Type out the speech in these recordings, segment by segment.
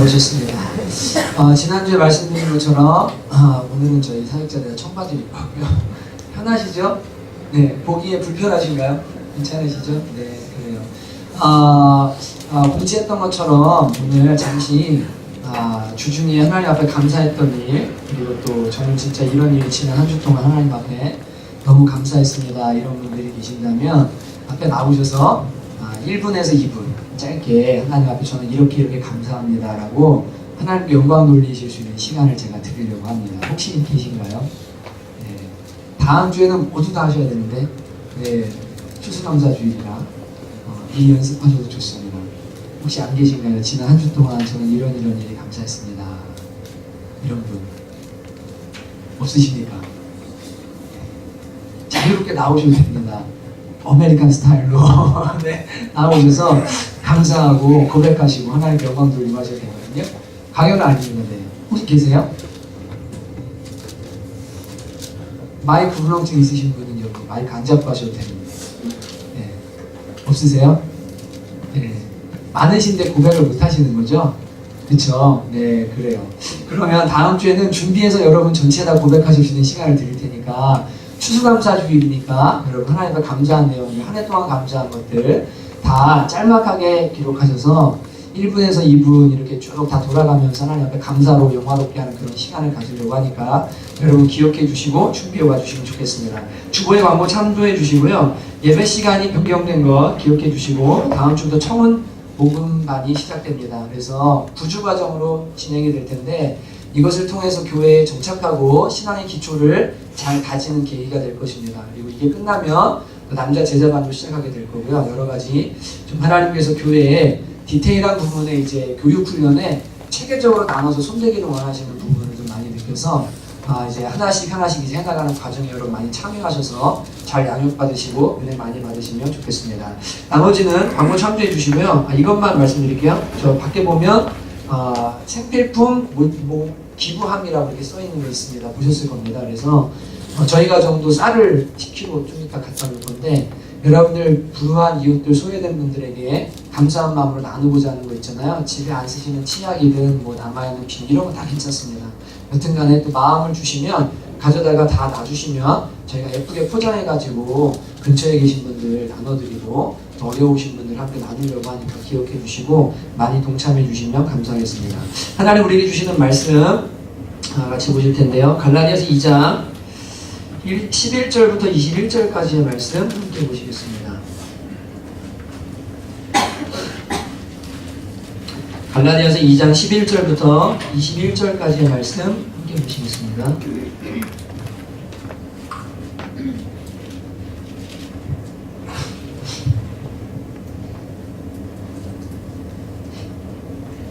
오셨습니다. 지난주에 말씀드린 것처럼 오늘은 저희 사역자들 청바지 입고 하고요. 편하시죠? 네, 보기에 불편하신가요? 괜찮으시죠? 네, 그래요. 공지했던 것처럼 오늘 잠시 주중에 하나님 앞에 감사했던 일, 그리고 또 저는 진짜 이런 일이 지난 한 주 동안 하나님 앞에 너무 감사했습니다, 이런 분들이 계신다면 앞에 나오셔서 1분에서 2분 짧게 하나님 앞에 저는 이렇게 감사합니다 라고 하나님께 영광 돌리실 수 있는 시간을 제가 드리려고 합니다. 혹시 계신가요? 네. 다음 주에는 모두 다 하셔야 되는데, 네, 추수감사주일이라 이 연습하셔도 좋습니다. 혹시 안 계신가요? 지난 한 주 동안 저는 이런 일이 감사했습니다, 이런 분 없으십니까? 자유롭게 나오셔도 됩니다. 아메리칸 스타일로 네, 나오셔서 감사하고 고백하시고 하나님께 영광 돌리고 하셔야 되거든요. 강요는 아니는데 혹시 계세요? 마이크 불렁증 있으신 분은 여기 마이크 안 잡고 하셔도 됩니다. 네. 없으세요? 네. 많으신데 고백을 못 하시는 거죠? 그쵸? 네, 그래요. 그러면 다음 주에는 준비해서 여러분 전체 다 고백하실 수 있는 시간을 드릴 테니까, 추수감사주일이니까 여러분 하나님 앞에 감사한 내용을, 한 해 동안 감사한 것들 다 짤막하게 기록하셔서 1분에서 2분 이렇게 쭉 다 돌아가면서 하나님 앞에 감사로 영화롭게 하는 그런 시간을 가지려고 하니까 여러분 기억해 주시고 준비해 와 주시면 좋겠습니다. 주보의 광고 참조해 주시고요. 예배 시간이 변경된 거 기억해 주시고, 다음 주부터 청은 복음반이 시작됩니다. 그래서 구주 과정으로 진행이 될 텐데, 이것을 통해서 교회에 정착하고 신앙의 기초를 잘 다지는 계기가 될 것입니다. 그리고 이게 끝나면 남자 제자반도 시작하게 될 거고요. 여러 가지 좀 하나님께서 교회에 디테일한 부분에 이제 교육 훈련에 체계적으로 나눠서 손대기를 원하시는 부분을 좀 많이 느껴서 이제 하나씩 이제 해나가는 과정에 여러분 많이 참여하셔서 잘 양육받으시고 은혜 많이 받으시면 좋겠습니다. 나머지는 광고 참조해 주시고요. 이것만 말씀드릴게요. 저 밖에 보면 생필품 기부함이라고 이렇게 써 있는 게 있습니다. 보셨을 겁니다. 그래서 저희가 정도 쌀을 10kg 좀 이따 갖다 놓을 건데, 여러분들 불우한 이웃들, 소외된 분들에게 감사한 마음으로 나누고자 하는 거 있잖아요. 집에 안 쓰시는 치약이든 뭐 남아있는 빈 이런 거 다 괜찮습니다. 여튼간에 또 마음을 주시면 가져다가 다 놔주시면 저희가 예쁘게 포장해가지고 근처에 계신 분들 나눠드리고, 또 어려우신 분들 함께 나누려고 하니까 기억해 주시고 많이 동참해 주시면 감사하겠습니다. 하나님 우리에게 주시는 말씀 같이 보실 텐데요. 갈라디아서 2장 11절부터 21절까지의 말씀 함께 보시겠습니다. 갈라디아서 2장 11절부터 21절까지의 말씀 함께 보시겠습니다.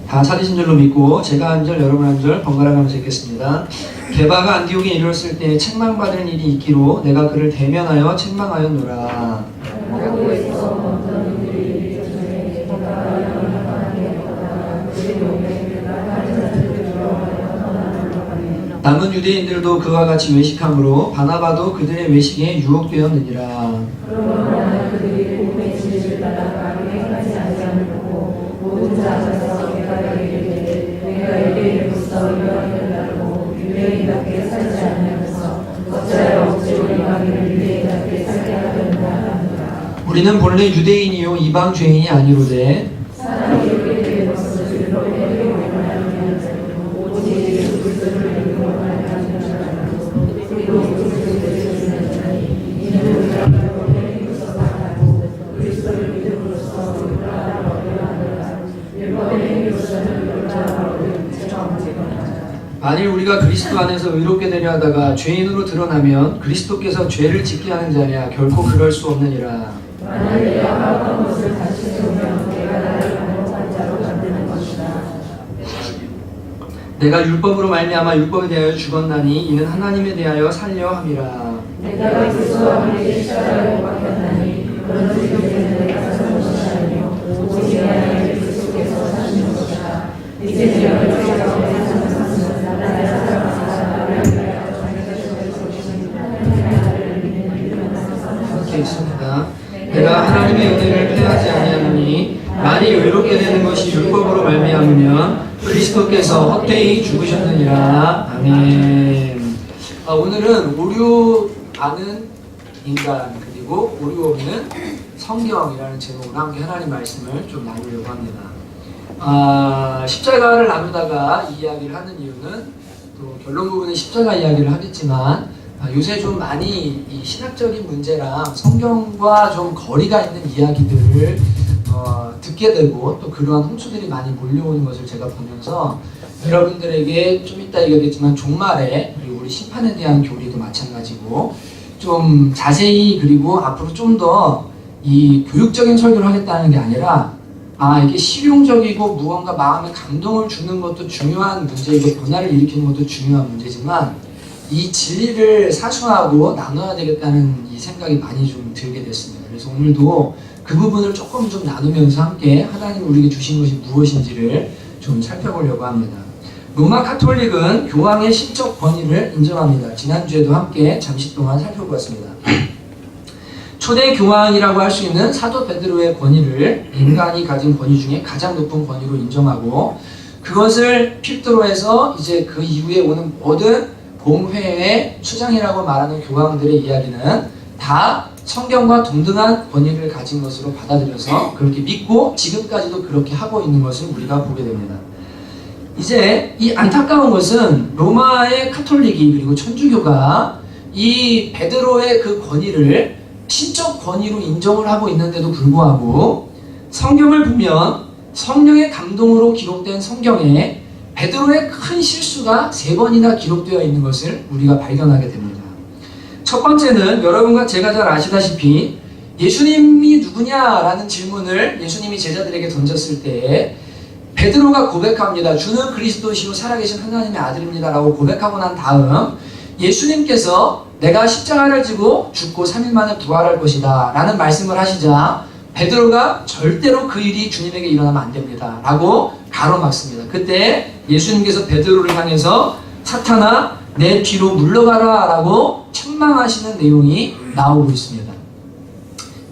다 찾으신 줄로 믿고 제가 한 절 여러분 한 절 번갈아 가면서 읽겠습니다. 게바가 안디옥에 이르렀을 때 책망받을 일이 있기로 내가 그를 대면하여 책망하였노라. 남은 유대인들도 그와 같이 외식함으로 바나바도 그들의 외식에 유혹되었느니라. 우리는 본래 유대인이요 이방 죄인이 아니로되 만일 우리가 그리스도 안에서 의롭게 되려 하다가 죄인으로 드러나면 그리스도께서 죄를 짓게 하는 자냐? 결코 그럴 수 없느니라. 내가 율법으로 말미암아 율법에 대하여 죽었나니 이는 하나님에 대하여 살려 함이라. 내가 그리스도와 함께 십자가에 못 박혔나니 그런 죄는 내가 사는 것이 아니요 오직 하나님 그리스도께서 사시는 것이라. 이제 내가 있습니다. 내가 하나님의 은혜를 패하지 아니하노니 만일 의롭게 되는 것이 율법으로 말미암으면 그리스도께서 헛되이 죽으셨느니라. 아멘. 오늘은 오류 아는 인간 그리고 오류 없는 성경이라는 제목으로 함께 하나님 말씀을 좀 나누려고 합니다. 십자가를 나누다가 이 이야기를 하는 이유는 또 결론 부분은 십자가 이야기를 하겠지만 요새 좀 많이 이 신학적인 문제랑 성경과 좀 거리가 있는 이야기들을 듣게 되고 또 그러한 홍수들이 많이 몰려오는 것을 제가 보면서 여러분들에게 좀 이따 얘기하겠지만 종말에 그리고 우리 심판에 대한 교리도 마찬가지고 좀 자세히 그리고 앞으로 좀 더 이 교육적인 설교를 하겠다는 게 아니라 이게 실용적이고 무언가 마음에 감동을 주는 것도 중요한 문제이고 변화를 일으키는 것도 중요한 문제지만 이 진리를 사수하고 나눠야 되겠다는 이 생각이 많이 좀 들게 됐습니다. 그래서 오늘도 그 부분을 조금 좀 나누면서 함께 하나님이 우리에게 주신 것이 무엇인지를 좀 살펴보려고 합니다. 로마 카톨릭은 교황의 신적 권위를 인정합니다. 지난주에도 함께 잠시 동안 살펴보았습니다. 초대 교황이라고 할 수 있는 사도 베드로의 권위를 인간이 가진 권위 중에 가장 높은 권위로 인정하고 그것을 필두로 해서 이제 그 이후에 오는 모든 공회의 수장이라고 말하는 교황들의 이야기는 다 성경과 동등한 권위를 가진 것으로 받아들여서 그렇게 믿고 지금까지도 그렇게 하고 있는 것을 우리가 보게 됩니다. 이제 이 안타까운 것은 로마의 카톨릭이 그리고 천주교가 이 베드로의 그 권위를 신적 권위로 인정을 하고 있는데도 불구하고 성경을 보면 성령의 감동으로 기록된 성경에 베드로의 큰 실수가 3번이나 기록되어 있는 것을 우리가 발견하게 됩니다. 첫 번째는 여러분과 제가 잘 아시다시피 예수님이 누구냐라는 질문을 예수님이 제자들에게 던졌을 때 베드로가 고백합니다. 주는 그리스도시요 살아계신 하나님의 아들입니다 라고 고백하고 난 다음 예수님께서 내가 십자가를 지고 죽고 3일 만에 부활할 것이다 라는 말씀을 하시자 베드로가 절대로 그 일이 주님에게 일어나면 안 됩니다 라고 가로막습니다. 그때 예수님께서 베드로를 향해서 사탄아 내 뒤로 물러가라 라고 책망하시는 내용이 나오고 있습니다.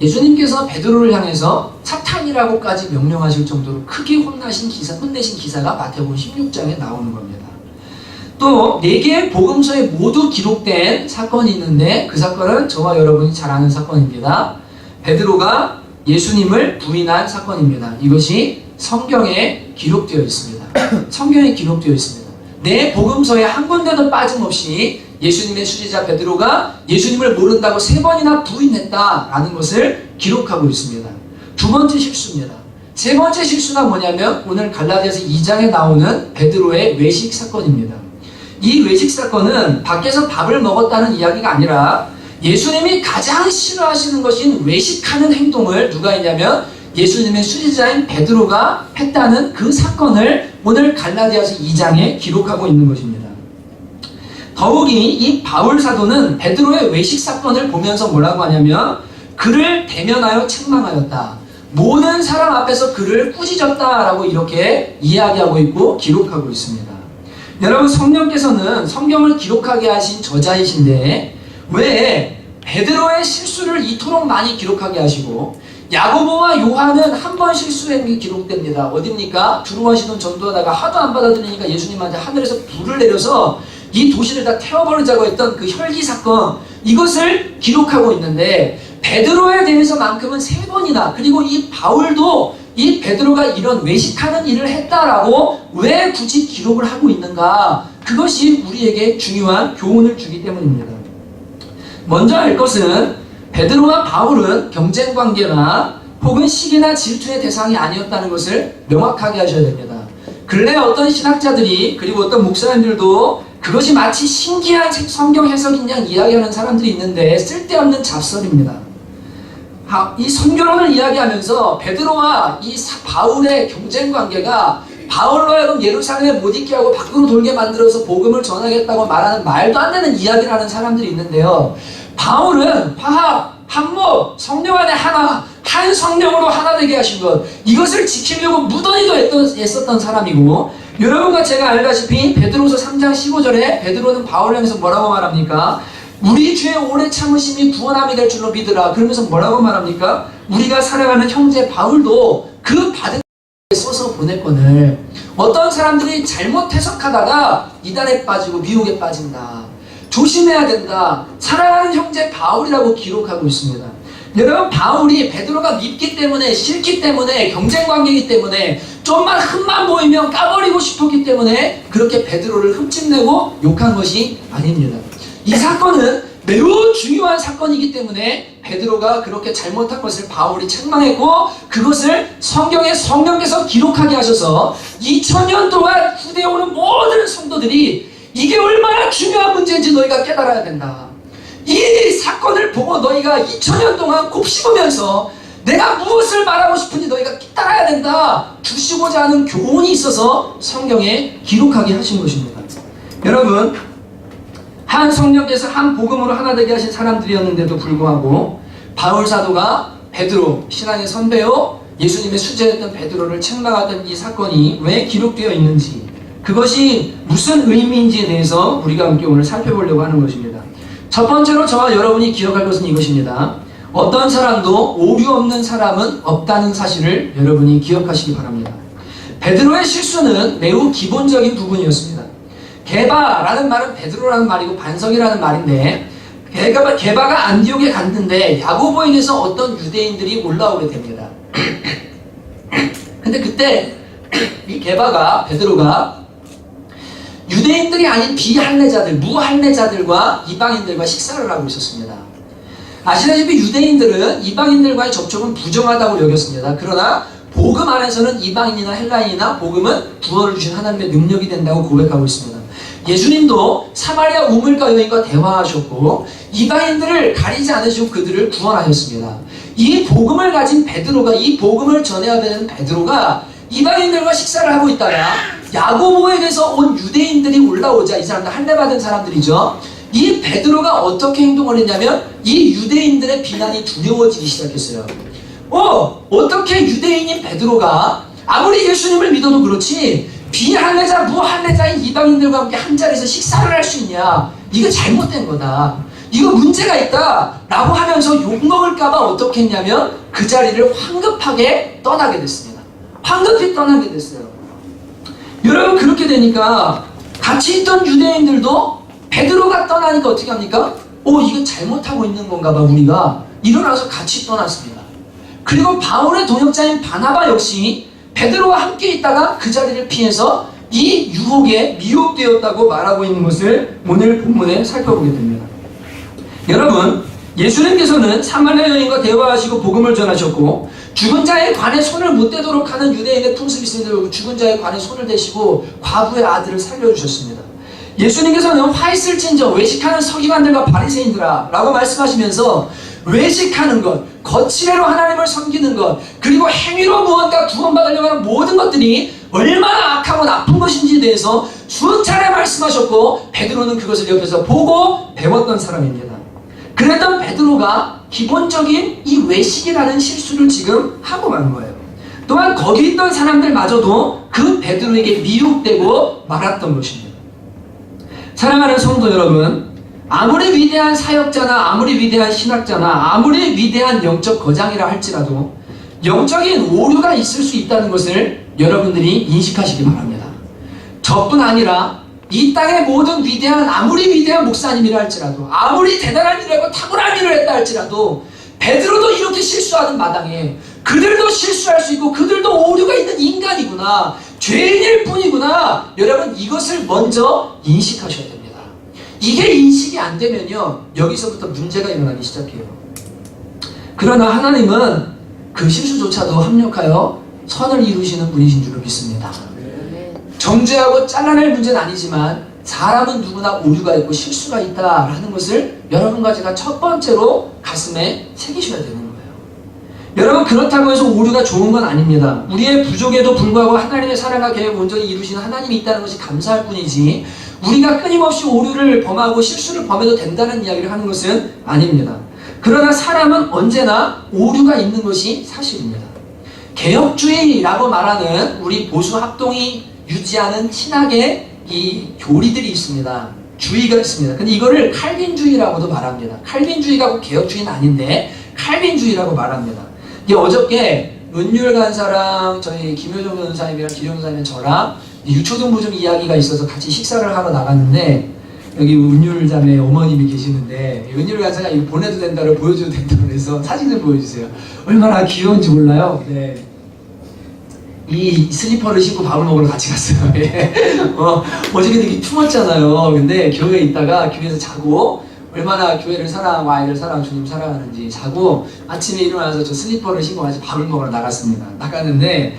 예수님께서 베드로를 향해서 사탄이라고까지 명령하실 정도로 크게 혼내신 기사가 마태복음 16장에 나오는 겁니다. 또 4개의 복음서에 모두 기록된 사건이 있는데 그 사건은 저와 여러분이 잘 아는 사건입니다. 베드로가 예수님을 부인한 사건입니다. 이것이 성경에 기록되어 있습니다. 성경에 기록되어 있습니다. 4 복음서에 한 군데도 빠짐없이 예수님의 수제자 베드로가 예수님을 모른다고 3번이나 부인했다라는 것을 기록하고 있습니다. 두 번째 실수입니다. 세 번째 실수가 뭐냐면 오늘 갈라디아서 2장에 나오는 베드로의 외식 사건입니다. 이 외식 사건은 밖에서 밥을 먹었다는 이야기가 아니라 예수님이 가장 싫어하시는 것인 외식하는 행동을 누가 했냐면 예수님의 수제자인 베드로가 했다는 그 사건을 오늘 갈라디아서 2장에 기록하고 있는 것입니다. 더욱이 이 바울 사도는 베드로의 외식 사건을 보면서 뭐라고 하냐면 그를 대면하여 책망하였다. 모든 사람 앞에서 그를 꾸짖었다라고 이렇게 이야기하고 있고 기록하고 있습니다. 여러분 성령께서는 성경을 기록하게 하신 저자이신데 왜 베드로의 실수를 이토록 많이 기록하게 하시고 야고보와 요한은 한 번 실수한 게 기록됩니다. 어딥니까? 두루마시돈 전도하다가 하도 안 받아들이니까 예수님한테 하늘에서 불을 내려서 이 도시를 다 태워버리자고 했던 그 혈기 사건 이것을 기록하고 있는데 베드로에 대해서만큼은 3번이나 그리고 이 바울도 이 베드로가 이런 외식하는 일을 했다라고 왜 굳이 기록을 하고 있는가? 그것이 우리에게 중요한 교훈을 주기 때문입니다. 먼저 알 것은 베드로와 바울은 경쟁관계나 혹은 시기나 질투의 대상이 아니었다는 것을 명확하게 하셔야 됩니다. 근래 어떤 신학자들이 그리고 어떤 목사님들도 그것이 마치 신기한 성경 해석인 양 이야기하는 사람들이 있는데 쓸데없는 잡설입니다. 이 선교론을 이야기하면서 베드로와 이 바울의 경쟁관계가 바울로 하여금 예루살렘에 못 있게 하고 밖으로 돌게 만들어서 복음을 전하겠다고 말하는 말도 안 되는 이야기를 하는 사람들이 있는데요. 바울은 화합, 한목, 성령 안에 하나, 한 성령으로 하나 되게 하신 것 이것을 지키려고 무던히도 애썼던 사람이고 여러분과 제가 알다시피 베드로서 3장 15절에 베드로는 바울을 향해서 뭐라고 말합니까? 우리 주의 오래 참으심이 구원함이 될 줄로 믿으라. 그러면서 뭐라고 말합니까? 우리가 사랑하는 형제 바울도 그 받은 써서 보냈거늘 어떤 사람들이 잘못 해석하다가 이단에 빠지고 미혹에 빠진다. 조심해야 된다. 사랑하는 형제 바울이라고 기록하고 있습니다. 여러분, 바울이 베드로가 밉기 때문에, 싫기 때문에, 경쟁관계이기 때문에, 좀만 흠만 보이면 까버리고 싶었기 때문에 그렇게 베드로를 흠집내고 욕한 것이 아닙니다. 이 사건은 매우 중요한 사건이기 때문에 베드로가 그렇게 잘못한 것을 바울이 책망했고, 그것을 성경께서 기록하게 하셔서 2000년 동안 후대에 오는 모든 성도들이 이게 얼마나 중요한 문제인지 너희가 깨달아야 된다. 이 사건을 보고 너희가 2000년 동안 곱씹으면서 내가 무엇을 말하고 싶은지 너희가 깨달아야 된다 주시고자 하는 교훈이 있어서 성경에 기록하게 하신 것입니다. 여러분, 한 성령께서 한 복음으로 하나 되게 하신 사람들이었는데도 불구하고 바울 사도가 베드로, 신앙의 선배요 예수님의 수제였던 베드로를 책망하던 이 사건이 왜 기록되어 있는지, 그것이 무슨 의미인지에 대해서 우리가 함께 오늘 살펴보려고 하는 것입니다. 첫 번째로 저와 여러분이 기억할 것은 이것입니다. 어떤 사람도 오류 없는 사람은 없다는 사실을 여러분이 기억하시기 바랍니다. 베드로의 실수는 매우 기본적인 부분이었습니다. 게바라는 말은 베드로라는 말이고 반석이라는 말인데, 게바가 안디옥에 갔는데 야고보에 대해서 어떤 유대인들이 올라오게 됩니다. 근데 그때 이 베드로가 유대인들이 아닌 비할례자들, 무할례자들과 이방인들과 식사를 하고 있었습니다. 아시다시피 유대인들은 이방인들과의 접촉은 부정하다고 여겼습니다. 그러나 복음 안에서는 이방인이나 헬라인이나 복음은 구원을 주신 하나님의 능력이 된다고 고백하고 있습니다. 예수님도 사마리아 우물가 여인과 대화하셨고 이방인들을 가리지 않으시고 그들을 구원하셨습니다. 이 복음을 가진 베드로가, 이 복음을 전해야 되는 베드로가 이방인들과 식사를 하고 있다가 야고보에게서 온 유대인들이 올라오자, 이 사람들 할례받은 사람들이죠. 이 베드로가 어떻게 행동을 했냐면 이 유대인들의 비난이 두려워지기 시작했어요. 어떻게 유대인인 베드로가 아무리 예수님을 믿어도 그렇지 비할례자, 무할례자인 이방인들과 함께 한 자리에서 식사를 할 수 있냐? 이거 잘못된 거다. 이거 문제가 있다. 라고 하면서 욕먹을까봐 어떻게 했냐면 그 자리를 황급하게 떠나게 됐습니다. 황급히 떠나게 됐어요. 여러분, 그렇게 되니까 같이 있던 유대인들도 베드로가 떠나니까 어떻게 합니까? 이거 잘못하고 있는 건가 봐, 우리가. 일어나서 같이 떠났습니다. 그리고 바울의 동역자인 바나바 역시 베드로와 함께 있다가 그 자리를 피해서 이 유혹에 미혹되었다고 말하고 있는 것을 오늘 본문에 살펴보게 됩니다. 여러분, 예수님께서는 사마리아 여인과 대화하시고 복음을 전하셨고 죽은 자의 관에 손을 못 대도록 하는 유대인의 풍습이 있습니다. 죽은 자의 관에 손을 대시고 과부의 아들을 살려주셨습니다. 예수님께서는 화 있을진저 외식하는 서기관들과 바리새인들아 라고 말씀하시면서 외식하는 것, 거칠애로 하나님을 섬기는 것, 그리고 행위로 무언가 구원받으려고 하는 모든 것들이 얼마나 악하고 나쁜 것인지에 대해서 수차례 말씀하셨고 베드로는 그것을 옆에서 보고 배웠던 사람입니다. 그랬던 베드로가 기본적인 이 외식이라는 실수를 지금 하고 만 거예요. 또한 거기 있던 사람들마저도 그 베드로에게 미혹되고 말았던 것입니다. 사랑하는 성도 여러분, 아무리 위대한 사역자나 아무리 위대한 신학자나 아무리 위대한 영적 거장이라 할지라도 영적인 오류가 있을 수 있다는 것을 여러분들이 인식하시기 바랍니다. 저뿐 아니라 이 땅의 모든 아무리 위대한 목사님이라 할지라도 아무리 대단한 일을 하고 탁월한 일을 했다 할지라도 베드로도 이렇게 실수하는 마당에 그들도 실수할 수 있고 그들도 오류가 있는 인간이구나, 죄인일 뿐이구나. 여러분, 이것을 먼저 인식하셔야 됩니다. 이게 인식이 안 되면요, 여기서부터 문제가 일어나기 시작해요. 그러나 하나님은 그 실수조차도 합력하여 선을 이루시는 분이신 줄로 믿습니다. 정죄하고 잘라낼 문제는 아니지만 사람은 누구나 오류가 있고 실수가 있다라는 것을 여러분과 제가 첫 번째로 가슴에 새기셔야 되는 거예요. 여러분, 그렇다고 해서 오류가 좋은 건 아닙니다. 우리의 부족에도 불구하고 하나님의 사랑과 계획을 온전히 이루시는 하나님이 있다는 것이 감사할 뿐이지 우리가 끊임없이 오류를 범하고 실수를 범해도 된다는 이야기를 하는 것은 아닙니다. 그러나 사람은 언제나 오류가 있는 것이 사실입니다. 개혁주의라고 말하는 우리 보수 합동이 유지하는 신학의 이 교리들이 있습니다. 주의가 있습니다. 근데 이거를 칼빈주의라고도 말합니다. 칼빈주의가 개혁주의는 아닌데 칼빈주의라고 말합니다. 어저께 은율 간사랑 저희 김효정 변호사님이랑 기령 변호사님 저랑 유초등부중 이야기가 있어서 같이 식사를 하러 나갔는데 여기 은율 자매 어머님이 계시는데 은율 간사가 이거 보내도 된다를 보여줘도 된다고 해서 사진 좀 보여주세요. 얼마나 귀여운지 몰라요. 네. 이 슬리퍼를 신고 밥을 먹으러 같이 갔어요. 예. 어저께 되게 추웠잖아요. 근데 교회에 있다가 교회에서 자고 얼마나 교회를 사랑하고 아이들 사랑하고 주님 사랑하는지 자고 아침에 일어나서 저 슬리퍼를 신고 같이 밥을 먹으러 나갔습니다. 나갔는데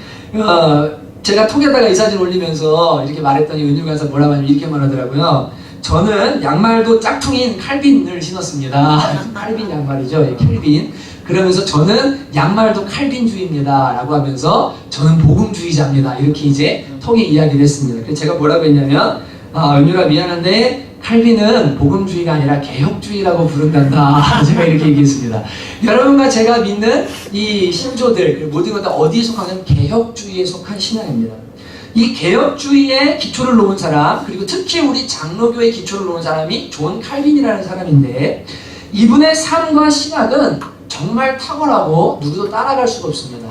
제가 톡에다가 이 사진 올리면서 이렇게 말했더니 은율 간사 뭐라고 하냐면 이렇게 말하더라고요. 저는 양말도 짝퉁인 칼빈을 신었습니다. 칼빈 양말이죠. 예, 칼빈. 그러면서 저는 양말도 칼빈주의입니다 라고 하면서 저는 복음주의자입니다 이렇게 이제 톡에 이야기를 했습니다. 그래서 제가 뭐라고 했냐면 은율아 미안한데 칼빈은 복음주의가 아니라 개혁주의라고 부른단다. 제가 이렇게 얘기했습니다. 여러분과 제가 믿는 이 신조들 모든 것 다 어디에 속하냐면 개혁주의에 속한 신앙입니다. 이 개혁주의의 기초를 놓은 사람 그리고 특히 우리 장로교의 기초를 놓은 사람이 존 칼빈이라는 사람인데 이분의 삶과 신학은 정말 탁월하고 누구도 따라갈 수가 없습니다.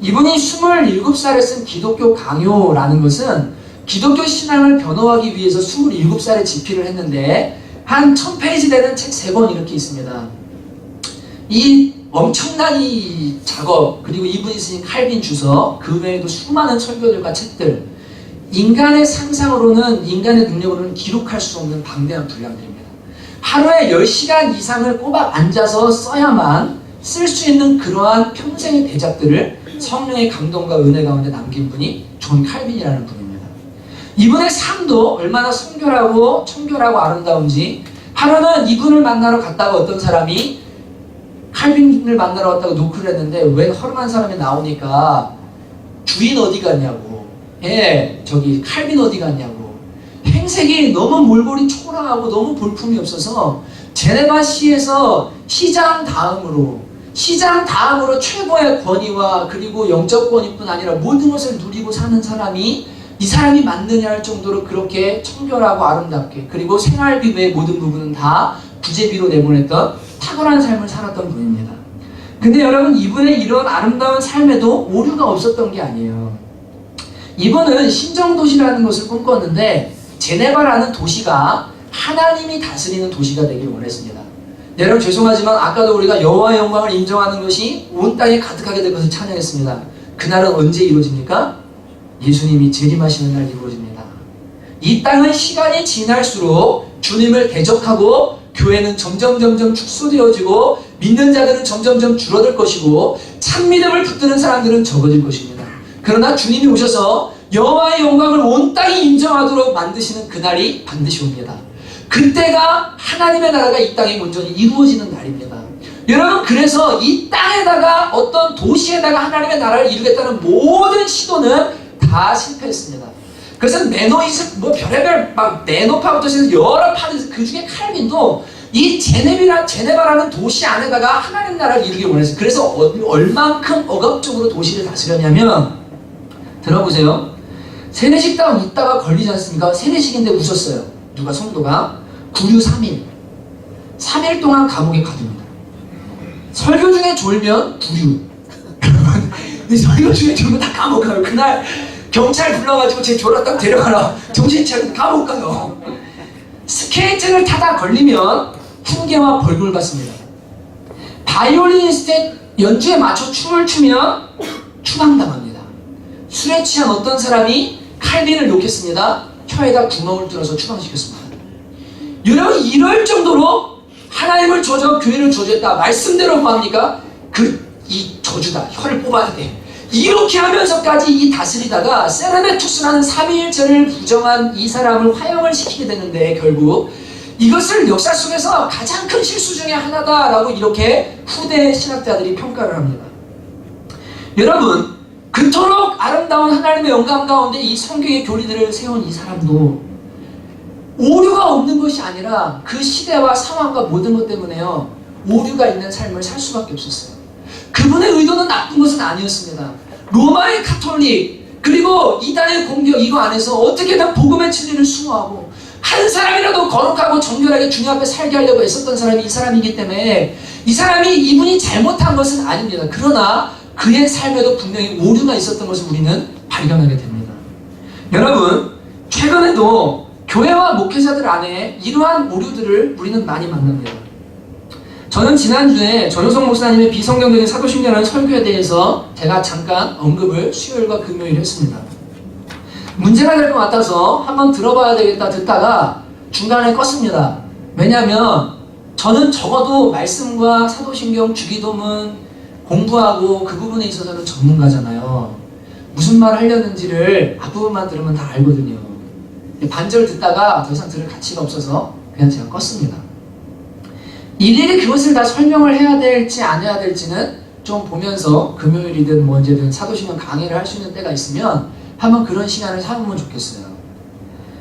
이분이 27살에 쓴 기독교 강요라는 것은 기독교 신앙을 변호하기 위해서 27살에 집필을 했는데 한 1000페이지 되는 책 3권 이렇게 있습니다. 이 엄청난 이 작업 그리고 이분이 쓰신 칼빈 주석 그 외에도 수많은 설교들과 책들 인간의 상상으로는 인간의 능력으로는 기록할 수 없는 방대한 분량들입니다. 하루에 10시간 이상을 꼬박 앉아서 써야만 쓸 수 있는 그러한 평생의 대작들을 성령의 감동과 은혜 가운데 남긴 분이 존 칼빈이라는 분입니다. 이분의 삶도 얼마나 성결하고 청결하고 아름다운지 하루는 이분을 만나러 갔다가 어떤 사람이 칼빈을 만나러 갔다가 노크를 했는데 왜 허름한 사람이 나오니까 주인 어디 갔냐고 저기 칼빈 어디 갔냐고 행색이 너무 몰골이 초라하고 너무 볼품이 없어서 제네바시에서 시장 다음으로 최고의 권위와 그리고 영적 권위뿐 아니라 모든 것을 누리고 사는 사람이 이 사람이 맞느냐 할 정도로 그렇게 청결하고 아름답게 그리고 생활비 외의 모든 부분은 다 부재비로 내보냈던 탁월한 삶을 살았던 분입니다. 근데 여러분 이분의 이런 아름다운 삶에도 오류가 없었던 게 아니에요. 이분은 신정도시라는 것을 꿈꿨는데 제네바라는 도시가 하나님이 다스리는 도시가 되기를 원했습니다. 여러분 죄송하지만 아까도 우리가 여호와의 영광을 인정하는 것이 온 땅에 가득하게 될 것을 찬양했습니다. 그날은 언제 이루어집니까? 예수님이 재림하시는 날 이루어집니다. 이 땅은 시간이 지날수록 주님을 대적하고 교회는 점점 축소되어지고 믿는 자들은 점점 줄어들 것이고 참믿음을 붙드는 사람들은 적어질 것입니다. 그러나 주님이 오셔서 여호와의 영광을 온 땅이 인정하도록 만드시는 그날이 반드시 옵니다. 그때가 하나님의 나라가 이 땅에 온전히 이루어지는 날입니다. 여러분 그래서 이 땅에다가 어떤 도시에다가 하나님의 나라를 이루겠다는 모든 시도는 다 실패했습니다. 그래서 매너이즘 별의별 막 네노파부터 해서 여러 파트 그 중에 칼빈도 이 제네바라는 도시 안에다가 하나님 나라를 이루기 원했어요. 그래서 얼만큼 억압적으로 도시를 다스렸냐면 들어보세요. 세례식당 있다가 걸리지 않습니까? 세례식인데 웃었어요. 누가 성도가 구류 3일 3일 동안 감옥에 가둡니다. 설교 중에 졸면 구류 설교 중에 졸면 다 감옥 가요. 그날 경찰 불러가지고 쟤 졸았다고 데려가라 정신 차리고 감옥 가요. 스케이트를 타다 걸리면 훈계와 벌금을 받습니다. 바이올리니스트의 연주에 맞춰 춤을 추면 추방당합니다. 술에 취한 어떤 사람이 칼빈을 욕했습니다. 혀에다 구멍을 뚫어서 추방시켰습니다. 여러분 이럴 정도로 하나님을 저주하고 교회를 저주했다. 말씀대로 뭐 합니까? 이 저주다. 혀를 뽑아야 돼. 이렇게 하면서까지 이 다스리다가 세르베투스라는 삼위일체를 부정한 이 사람을 화형을 시키게 되는데 결국 이것을 역사 속에서 가장 큰 실수 중에 하나다라고 이렇게 후대 신학자들이 평가를 합니다. 여러분 그토록 아름다운 하나님의 영감 가운데 이 성경의 교리들을 세운 이 사람도 오류가 없는 것이 아니라 그 시대와 상황과 모든 것 때문에요 오류가 있는 삶을 살 수밖에 없었어요. 그분의 의도는 나쁜 것은 아니었습니다. 로마의 카톨릭 그리고 이단의 공격 이거 안에서 어떻게든 복음의 진리를 수호하고 한 사람이라도 거룩하고 정결하게 주님 앞에 살게 하려고 애썼던 사람이 이 사람이기 때문에 이 사람이 이분이 잘못한 것은 아닙니다. 그러나 그의 삶에도 분명히 오류가 있었던 것을 우리는 발견하게 됩니다. 여러분, 최근에도 교회와 목회자들 안에 이러한 오류들을 우리는 많이 만납니다. 저는 지난주에 전효성 목사님의 비성경적인 사도신경이라는 설교에 대해서 제가 잠깐 언급을 수요일과 금요일 했습니다. 문제가 될 것 같아서 한번 들어봐야 되겠다 듣다가 중간에 껐습니다. 왜냐하면 저는 적어도 말씀과 사도신경, 주기도문 공부하고 그 부분에 있어서는 전문가잖아요. 무슨 말 하려는지를 앞부분만 들으면 다 알거든요. 반절 듣다가 더 이상 들을 가치가 없어서 그냥 제가 껐습니다. 일일이 그것을 다 설명을 해야 될지 안 해야 될지는 좀 보면서 금요일이든 뭐 언제든 사도신경 강의를 할 수 있는 때가 있으면 한번 그런 시간을 삼으면 좋겠어요.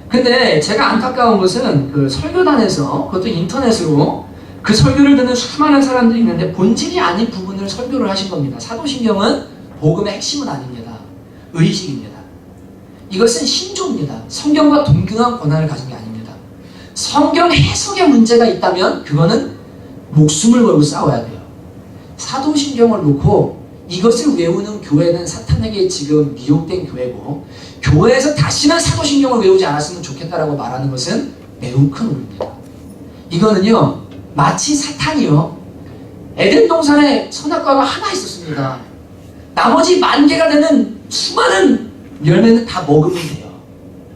근데 제가 안타까운 것은 그 설교단에서, 그것도 인터넷으로 그 설교를 듣는 수많은 사람들이 있는데 본질이 아닌 부분을 설교를 하신 겁니다. 사도신경은 복음의 핵심은 아닙니다. 의식입니다. 이것은 신조입니다. 성경과 동등한 권한을 가진 게 아닙니다. 성경 해석에 문제가 있다면 그거는 목숨을 걸고 싸워야 돼요. 사도신경을 놓고 이것을 외우는 교회는 사탄에게 지금 미혹된 교회고, 교회에서 다시는 사도신경을 외우지 않았으면 좋겠다라고 말하는 것은 매우 큰 오류입니다. 이거는요, 마치 사탄이요, 에덴 동산에 선악과가 하나 있었습니다. 나머지 10,000개가 되는 수많은 열매는 다 먹으면 돼요.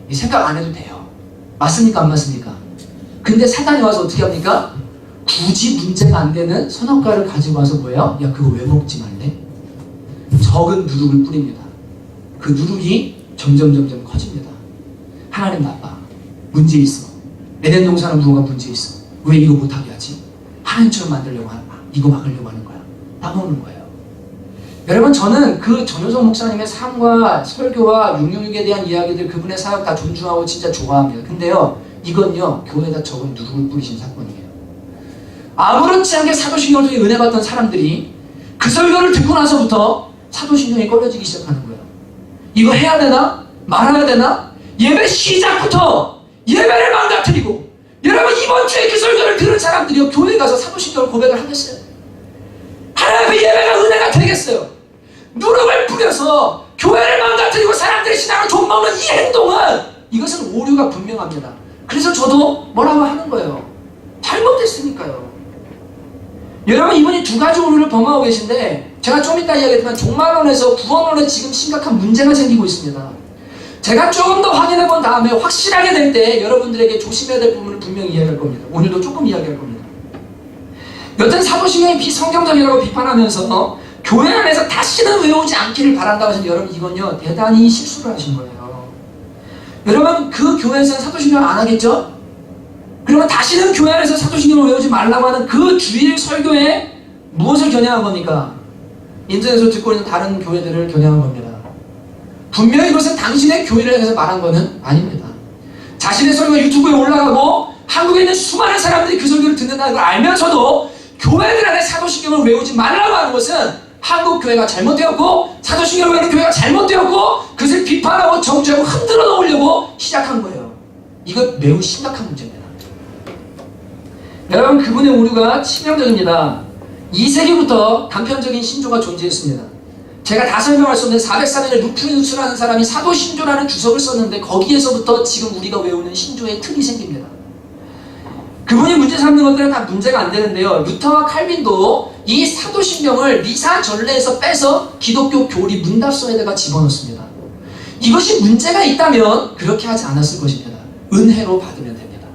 이 생각 안 해도 돼요. 맞습니까? 안 맞습니까? 근데 사탄이 와서 어떻게 합니까? 굳이 문제가 안 되는 선악과를 가지고 와서 뭐예요? 야, 그거 왜 먹지 말래? 적은 누룩을 뿌립니다. 그 누룩이 점점 커집니다. 하나님 나빠. 문제 있어. 에덴 동산은 뭐가 문제 있어. 왜 이거 못하게 하지? 하나님처럼 만들려고 하는 거야. 이거 막으려고 하는 거야. 따먹는 거예요. 여러분, 저는 그 전효성 목사님의 삶과 설교와 666에 대한 이야기들, 그분의 사역 다 존중하고 진짜 좋아합니다. 근데요, 이건요, 교회에다 적은 누룩을 뿌리신 사건이에요. 아무렇지 않게 사도신경을 통해 은혜 받던 사람들이 그 설교를 듣고 나서부터 사도신경이 꺼려지기 시작하는 거예요. 이거 해야 되나? 말아야 되나? 예배 시작부터 예배를 망가뜨리고, 여러분, 이번 주에 그 설교를 들은 사람들이요, 교회 가서 사도신경을 고백을 하겠어요? 하나님의 예배가 은혜가 되겠어요? 누룩을 뿌려서 교회를 망가뜨리고 사람들의 신앙을 좀먹는 이 행동은, 이것은 오류가 분명합니다. 그래서 저도 뭐라고 하는 거예요. 잘못됐으니까요. 여러분, 이분이 두 가지 오류를 범하고 계신데, 제가 좀 이따 이야기했지만 종말론에서 구원론에 지금 심각한 문제가 생기고 있습니다. 제가 조금 더 확인해 본 다음에 확실하게 될 때 여러분들에게 조심해야 될 부분을 분명히 이야기할 겁니다. 오늘도 조금 이야기할 겁니다. 여튼 사도신경이 비성경적이라고 비판하면서 교회 안에서 다시는 외우지 않기를 바란다고 하신 여러분, 이건요, 대단히 실수를 하신 거예요. 여러분, 그 교회에서는 사도신경 안 하겠죠? 그러면 다시는 교회 안에서 사도신경을 외우지 말라고 하는 그 주일 설교에 무엇을 겨냥한 겁니까? 인터넷으로 듣고 있는 다른 교회들을 겨냥한 겁니다. 분명히 이것은 당신의 교회를 향해서 말한 것은 아닙니다. 자신의 설교가 유튜브에 올라가고 한국에 있는 수많은 사람들이 그 설교를 듣는다는 걸 알면서도 교회들 안에 사도신경을 외우지 말라고 하는 것은 한국 교회가 잘못되었고, 사도신경을 외우는 교회가 잘못되었고, 그것을 비판하고 정죄하고 흔들어 놓으려고 시작한 거예요. 이것 매우 심각한 문제입니다. 여러분, 그분의 오류가 치명적입니다. 2세기부터 단편적인 신조가 존재했습니다. 제가 다 설명할 수 없는 403년에 루프누스라는 사람이 사도신조라는 주석을 썼는데, 거기에서부터 지금 우리가 외우는 신조의 틀이 생깁니다. 그분이 문제 삼는 것들은 다 문제가 안 되는데요, 루터와 칼빈도 이 사도신경을 미사 전례에서 빼서 기독교 교리 문답서에다가 집어넣습니다. 이것이 문제가 있다면 그렇게 하지 않았을 것입니다. 은혜로 받으면 됩니다.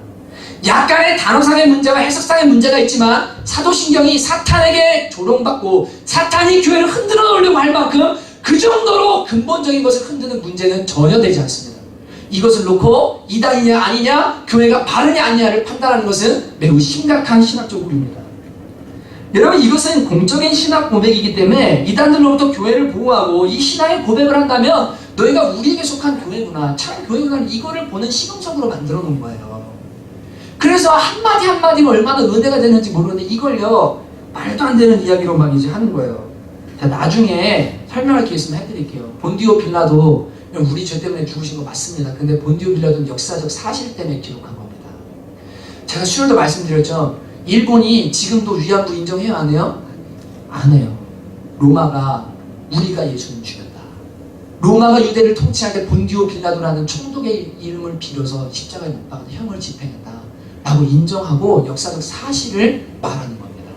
약간의 단어상의 문제와 해석상의 문제가 있지만 사도신경이 사탄에게 조롱받고 사탄이 교회를 흔들어 놓으려고 할 만큼 그 정도로 근본적인 것을 흔드는 문제는 전혀 되지 않습니다. 이것을 놓고 이단이냐 아니냐, 교회가 바르냐 아니냐를 판단하는 것은 매우 심각한 신학적 오류입니다. 여러분, 이것은 공적인 신학 고백이기 때문에 이단들로부터 교회를 보호하고 이 신앙의 고백을 한다면 너희가 우리에게 속한 교회구나, 참 교회구나, 이거를 보는 시금석으로 만들어 놓은 거예요. 그래서 한마디 한마디가 얼마나 은혜가 되는지 모르는데 이걸요, 말도 안 되는 이야기로 막 이제 하는 거예요. 자, 나중에 설명할 게 있으면 해드릴게요. 본디오 빌라도 우리 죄 때문에 죽으신 거 맞습니다. 근데 본디오 빌라도는 역사적 사실 때문에 기록한 겁니다. 제가 수요일도 말씀드렸죠. 일본이 지금도 위안부 인정해요, 안 해요? 안 해요. 로마가 우리가 예수는 죽였다. 로마가 유대를 통치할 때 본디오 빌라도라는 총독의 이름을 빌어서 십자가에 못 박아서 형을 집행했다 라고 인정하고 역사적 사실을 말하는 겁니다.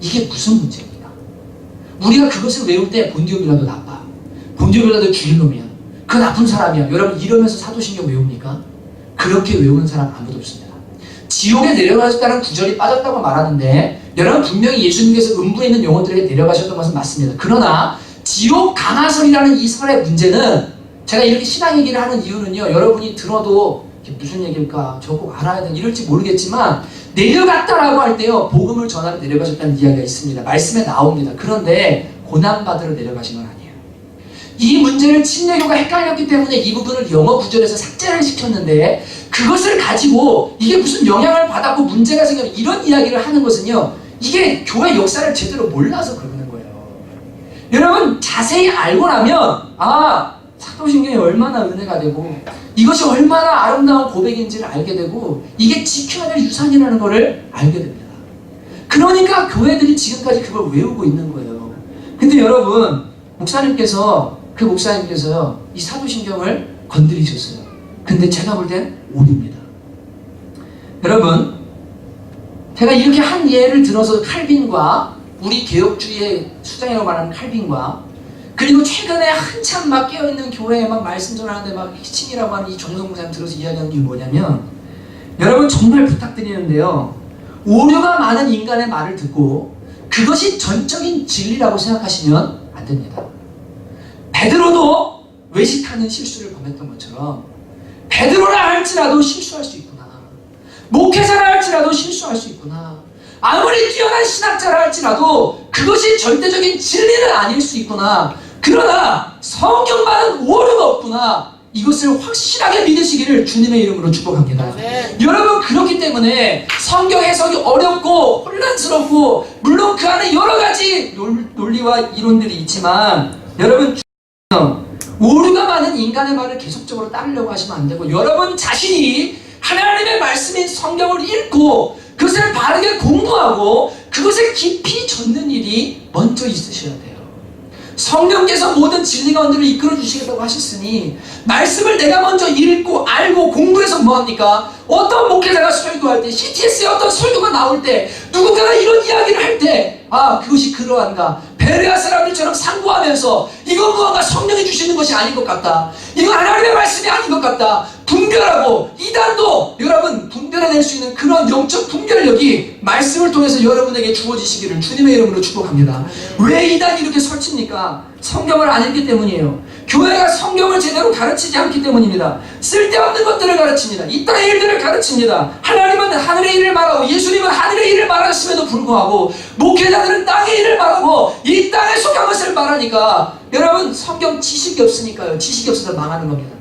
이게 무슨 문제입니까? 우리가 그것을 외울 때 본디오 빌라도 나빠, 본디오 빌라도 죽일 놈이야, 그 나쁜 사람이야, 여러분 이러면서 사도신경 외웁니까? 그렇게 외우는 사람 아무도 없습니다. 지옥에 내려가셨다는 구절이 빠졌다고 말하는데, 여러분 분명히 예수님께서 음부에 있는 영혼들에게 내려가셨던 것은 맞습니다. 그러나 지옥 강화설이라는 이 설의 문제는, 제가 이렇게 신앙 얘기를 하는 이유는요, 여러분이 들어도 이게 무슨 얘기일까, 저거 꼭 알아야 되나 이럴지 모르겠지만, 내려갔다라고 할 때요, 복음을 전하러 내려가셨다는 이야기가 있습니다. 말씀에 나옵니다. 그런데 고난받으러 내려가신 건 아니에요. 이 문제를 침례교가 헷갈렸기 때문에 이 부분을 영어 구절에서 삭제를 시켰는데, 그것을 가지고 이게 무슨 영향을 받았고 문제가 생기면 이런 이야기를 하는 것은요, 이게 교회 역사를 제대로 몰라서 그러는 거예요. 여러분 자세히 알고 나면, 아, 사도신경이 얼마나 은혜가 되고 이것이 얼마나 아름다운 고백인지를 알게 되고, 이게 지켜야 될 유산이라는 것을 알게 됩니다. 그러니까 교회들이 지금까지 그걸 외우고 있는 거예요. 근데 여러분, 그 목사님께서요, 이 사도신경을 건드리셨어요. 근데 제가 볼 땐 오류입니다. 여러분, 제가 이렇게 한 예를 들어서 칼빈과, 우리 개혁주의의 수장이라고 말하는 칼빈과, 그리고 최근에 한참 막 깨어있는 교회에 막 말씀 전하는데 막 희칭이라고 하는 이 정성 목사님 들어서 이야기하는 게 뭐냐면, 여러분 정말 부탁드리는데요, 오류가 많은 인간의 말을 듣고 그것이 전적인 진리라고 생각하시면 안 됩니다. 베드로도 외식하는 실수를 범했던 것처럼, 베드로라 할지라도 실수할 수 있구나, 목회자라 할지라도 실수할 수 있구나, 아무리 뛰어난 신학자라 할지라도 그것이 절대적인 진리는 아닐 수 있구나, 그러나 성경만은 오류가 없구나, 이것을 확실하게 믿으시기를 주님의 이름으로 축복합니다. 네. 여러분, 그렇기 때문에 성경 해석이 어렵고 혼란스럽고, 물론 그 안에 여러 가지 논리와 이론들이 있지만, 여러분 오류가 많은 인간의 말을 계속적으로 따르려고 하시면 안 되고, 여러분 자신이 하나님의 말씀인 성경을 읽고 그것을 바르게 공부하고 그것을 깊이 젓는 일이 먼저 있으셔야 돼요. 성령께서 모든 진리 가운데를 이끌어 주시겠다고 하셨으니, 말씀을 내가 먼저 읽고 알고 공부해서 뭐합니까? 어떤 목회자가 설교할 때, CTS에 어떤 설교가 나올 때, 누군가가 이런 이야기를 할 때, 아, 그것이 그러한가, 베레아 사람들처럼 상고하면서 이건 무언가 성령이 주시는 것이 아닌 것 같다, 이건 하나님의 말씀이 아닌 것 같다, 분별하고, 이단도 여러분 분별해낼 수 있는 그런 영적 분별력이 말씀을 통해서 여러분에게 주어지시기를 주님의 이름으로 축복합니다. 왜 이단이 이렇게 설칩니까? 성경을 안 읽기 때문이에요. 교회가 성경을 제대로 가르치지 않기 때문입니다. 쓸데없는 것들을 가르칩니다. 이 땅의 일들을 가르칩니다. 하나님은 하늘의 일을 말하고, 예수님은 하늘의 일을 말하셨음에도 불구하고, 목회자들은 땅의 일을 말하고 이 땅에 속한 것을 말하니까, 여러분 성경 지식이 없으니까요, 지식이 없어서 망하는 겁니다.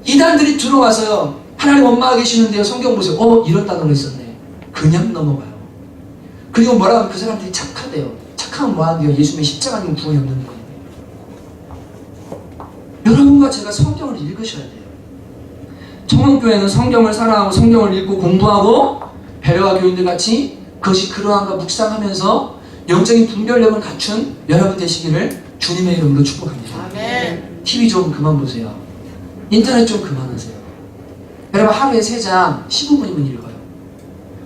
이단들이 들어와서요, 하나님 엄마가 계시는데요, 성경 보세요, 이런 단어가 있었네, 그냥 넘어가요. 그리고 뭐라 하면 그 사람들이 착하대요. 착하면 뭐하는데요? 예수님의 십자가님 구원이 없는 거예요. 여러분과 제가 성경을 읽으셔야 돼요. 청원교회는 성경을 사랑하고 성경을 읽고 공부하고 배려와 교인들 같이 그것이 그러한가 묵상하면서 영적인 분별력을 갖춘 여러분 되시기를 주님의 이름으로 축복합니다. 아멘. TV 좀 그만 보세요. 인터넷 좀 그만하세요. 여러분 하루에 3장 15분이면 읽어요.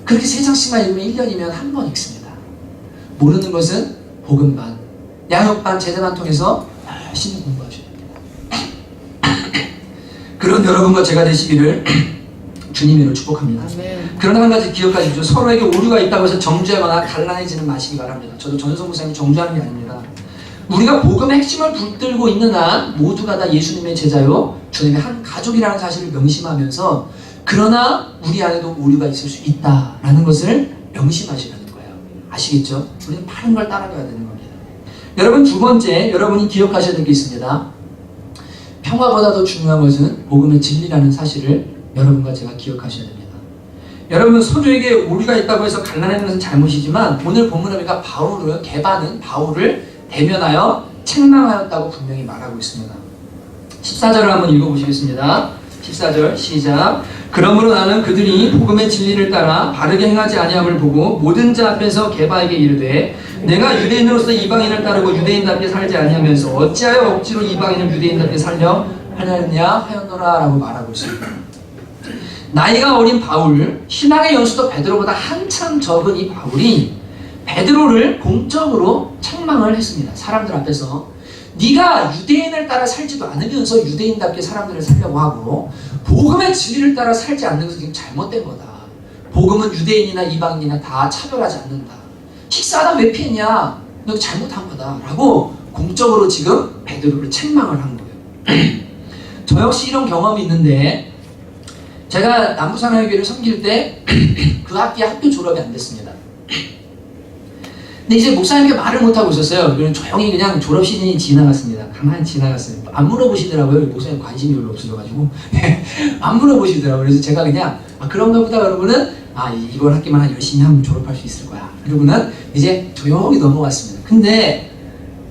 그렇게 3장씩만 읽으면 1년이면 한 번 읽습니다. 모르는 것은 복음반, 양육반, 제자반 통해서 열심히 공부하셔야 됩니다. 그런 여러분과 제가 되시기를 주님으로 축복합니다. 아멘. 그러나 한 가지 기억하십시오. 서로에게 오류가 있다고 해서 정죄하거나 갈라내지는 마시기 바랍니다. 저도 전성 목사님이 정죄하는 게 아닙니다. 우리가 복음의 핵심을 붙들고 있는 한 모두가 다 예수님의 제자요, 주님의 한 가족이라는 사실을 명심하면서, 그러나 우리 안에도 오류가 있을 수 있다라는 것을 명심하시라는 거예요. 아시겠죠? 우리는 바른 걸 따라가야 되는 겁니다. 여러분, 두 번째 여러분이 기억하셔야 될 게 있습니다. 평화보다 더 중요한 것은 복음의 진리라는 사실을 여러분과 제가 기억하셔야 됩니다. 여러분, 소조에게 오류가 있다고 해서 갈라내는 것은 잘못이지만, 오늘 본문에 우리가 게바는 바울을 대면하여 책망하였다고 분명히 말하고 있습니다. 14절을 한번 읽어보시겠습니다. 14절 시작. 그러므로 나는 그들이 복음의 진리를 따라 바르게 행하지 아니함을 보고 모든 자 앞에서 게바에게 이르되 내가 유대인으로서 이방인을 따르고 유대인답게 살지 아니하면서 어찌하여 억지로 이방인을 유대인답게 살려 하느냐 하였노라 라고 말하고 있습니다. 나이가 어린 바울, 신앙의 연수도 베드로보다 한참 적은 이 바울이 베드로를 공적으로 책망을 했습니다. 사람들 앞에서 네가 유대인을 따라 살지도 않으면서 유대인답게 사람들을 살려고 하고 복음의 진리를 따라 살지 않는 것은 잘못된 거다. 복음은 유대인이나 이방인이나 다 차별하지 않는다. 식사하다 왜 피했냐? 너 잘못한 거다. 라고 공적으로 지금 베드로를 책망을 한 거예요. 저 역시 이런 경험이 있는데 제가 남부사랑교회를 섬길 때 그 학기에 학교 졸업이 안 됐습니다. 근데 이제 목사님께 말을 못하고 있었어요. 그냥 조용히 그냥 졸업 시즌이 지나갔습니다. 가만히 지나갔어요. 안 물어보시더라고요. 목사님 관심이 별로 없어져가지고 안 물어보시더라고요. 그래서 제가 그냥 그런가 보다 그러고는 이걸 학기만 열심히 하면 졸업할 수 있을 거야. 그러고는 이제 조용히 넘어갔습니다. 근데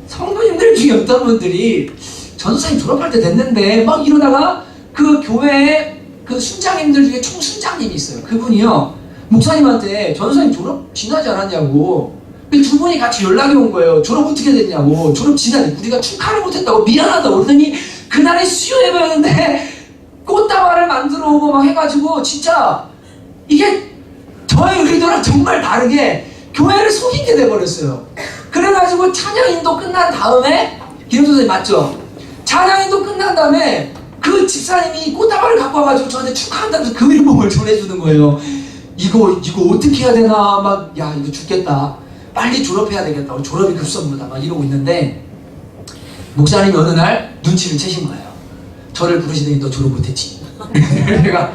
성도님들 중에 어떤 분들이 전도사님 졸업할 때 됐는데 막 이러다가 그 교회에 그 순장님들 중에 총순장님이 있어요. 그분이요 목사님한테 전도사님 졸업 지나지 않았냐고 두 분이 같이 연락이 온 거예요. 졸업 어떻게 됐냐고. 졸업 지나니 우리가 축하를 못했다고 미안하다고 그러더니 그날에 수요예배였는데 꽃다발을 만들어 오고 막 해가지고 진짜 이게 저의 의도랑 정말 다르게 교회를 속이게 돼버렸어요. 그래가지고 찬양인도 끝난 다음에 기름 선생님 맞죠? 찬양인도 끝난 다음에 그 집사님이 꽃다발을 갖고 와가지고 저한테 축하한다면서 그 일봉을 전해주는 거예요. 이거 어떻게 해야 되나 막 이거 죽겠다. 빨리 졸업해야 되겠다. 졸업이 급선무다. 막 이러고 있는데 목사님이 어느 날 눈치를 채신 거예요. 저를 부르시더니 너 졸업 못했지. 제가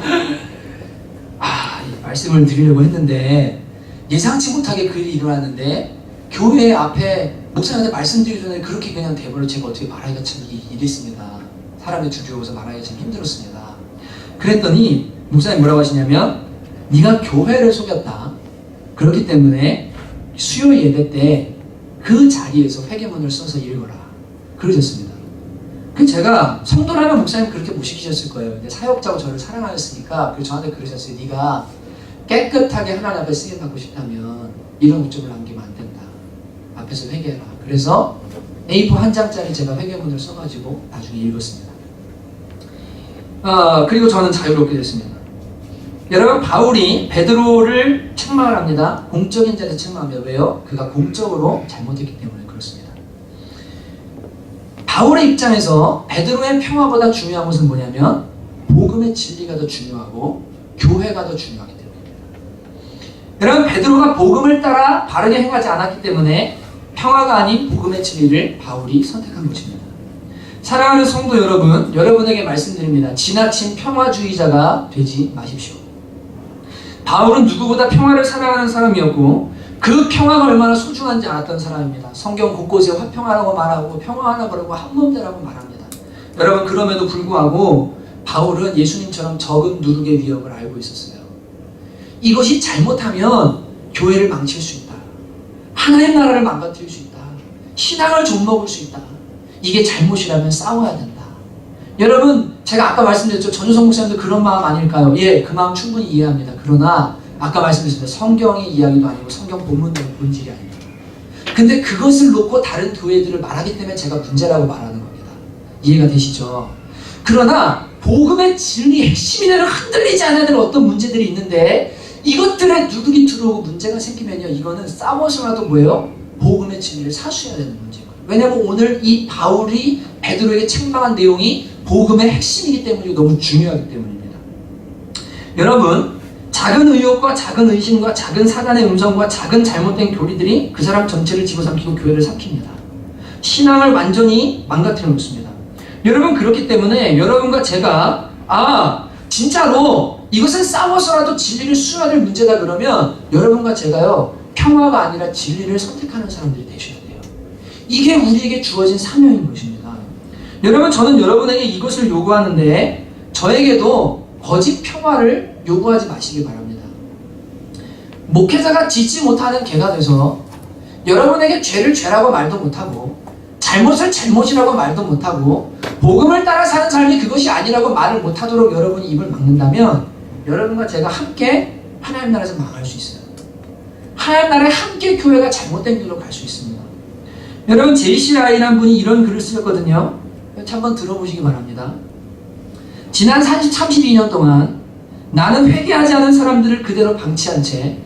이 말씀을 드리려고 했는데 예상치 못하게 그 일이 일어났는데 교회 앞에 목사님한테 말씀드리기 전에 그렇게 그냥 돼버려 제가 어떻게 말하기가 참 이랬습니다. 사람의 주주로서 말하기가 참 힘들었습니다. 그랬더니 목사님 뭐라고 하시냐면 네가 교회를 속였다. 그렇기 때문에 수요 예배 때 그 자리에서 회개문을 써서 읽어라. 그러셨습니다. 그 제가 성도라면 목사님 그렇게 못 시키셨을 거예요. 근데 사역자고 저를 사랑하셨으니까 저한테 그러셨어요. 네가 깨끗하게 하나님 앞에 쓰임 받고 싶다면 이런 오점을 남기면 안 된다. 앞에서 회개해라. 그래서 A4 한 장짜리 제가 회개문을 써가지고 나중에 읽었습니다. 그리고 저는 자유롭게 됐습니다. 여러분 바울이 베드로를 책망을 합니다. 공적인 자리에서 책망합니다. 왜요? 그가 공적으로 잘못했기 때문에 그렇습니다. 바울의 입장에서 베드로의 평화보다 중요한 것은 뭐냐면 복음의 진리가 더 중요하고 교회가 더 중요하기 때문입니다. 여러분 베드로가 복음을 따라 바르게 행하지 않았기 때문에 평화가 아닌 복음의 진리를 바울이 선택한 것입니다. 사랑하는 성도 여러분, 여러분에게 말씀드립니다. 지나친 평화주의자가 되지 마십시오. 바울은 누구보다 평화를 사랑하는 사람이었고 그 평화가 얼마나 소중한지 알았던 사람입니다. 성경 곳곳에 화평하라고 말하고 평화하라고 그러고 한몸되라고 말합니다. 여러분 그럼에도 불구하고 바울은 예수님처럼 적은 누룩의 위협을 알고 있었어요. 이것이 잘못하면 교회를 망칠 수 있다. 하나님 나라를 망가뜨릴 수 있다. 신앙을 좀먹을 수 있다. 이게 잘못이라면 싸워야 된다. 여러분 제가 아까 말씀드렸죠. 전유성 목사님도 그런 마음 아닐까요? 예, 그 마음 충분히 이해합니다. 그러나 아까 말씀드렸습니다. 성경의 이야기도 아니고 성경 본문의 본질이 아닙니다. 근데 그것을 놓고 다른 교회들을 말하기 때문에 제가 문제라고 말하는 겁니다. 이해가 되시죠? 그러나 복음의 진리 핵심이 되는 흔들리지 않아야 되는 어떤 문제들이 있는데 이것들에 누룩이 들어오고 문제가 생기면요 이거는 싸워서라도 뭐예요? 복음의 진리를 사수해야 되는 문제예요. 왜냐하면 오늘 이 바울이 베드로에게 책망한 내용이 복음의 핵심이기 때문에 너무 중요하기 때문입니다. 여러분 작은 의욕과 작은 의심과 작은 사단의 음성과 작은 잘못된 교리들이 그 사람 전체를 집어삼키고 교회를 삼킵니다. 신앙을 완전히 망가뜨려 놓습니다. 여러분 그렇기 때문에 여러분과 제가 진짜로 이것은 싸워서라도 진리를 수여야 될 문제다 그러면 여러분과 제가요 평화가 아니라 진리를 선택하는 사람들이 되셔야 돼요. 이게 우리에게 주어진 사명인 것입니다. 여러분 저는 여러분에게 이것을 요구하는데 저에게도 거짓 평화를 요구하지 마시기 바랍니다. 목회자가 짓지 못하는 개가 돼서 여러분에게 죄를 죄라고 말도 못하고 잘못을 잘못이라고 말도 못하고 복음을 따라 사는 삶이 그것이 아니라고 말을 못하도록 여러분이 입을 막는다면 여러분과 제가 함께 하나님 나라에서 망할 수 있어요. 하나님 나라에 함께 교회가 잘못된 길로 갈 수 있습니다. 여러분 제이시 라이라는 분이 이런 글을 쓰셨거든요. 한번 들어보시기 바랍니다. 지난 32년 동안 나는 회개하지 않은 사람들을 그대로 방치한 채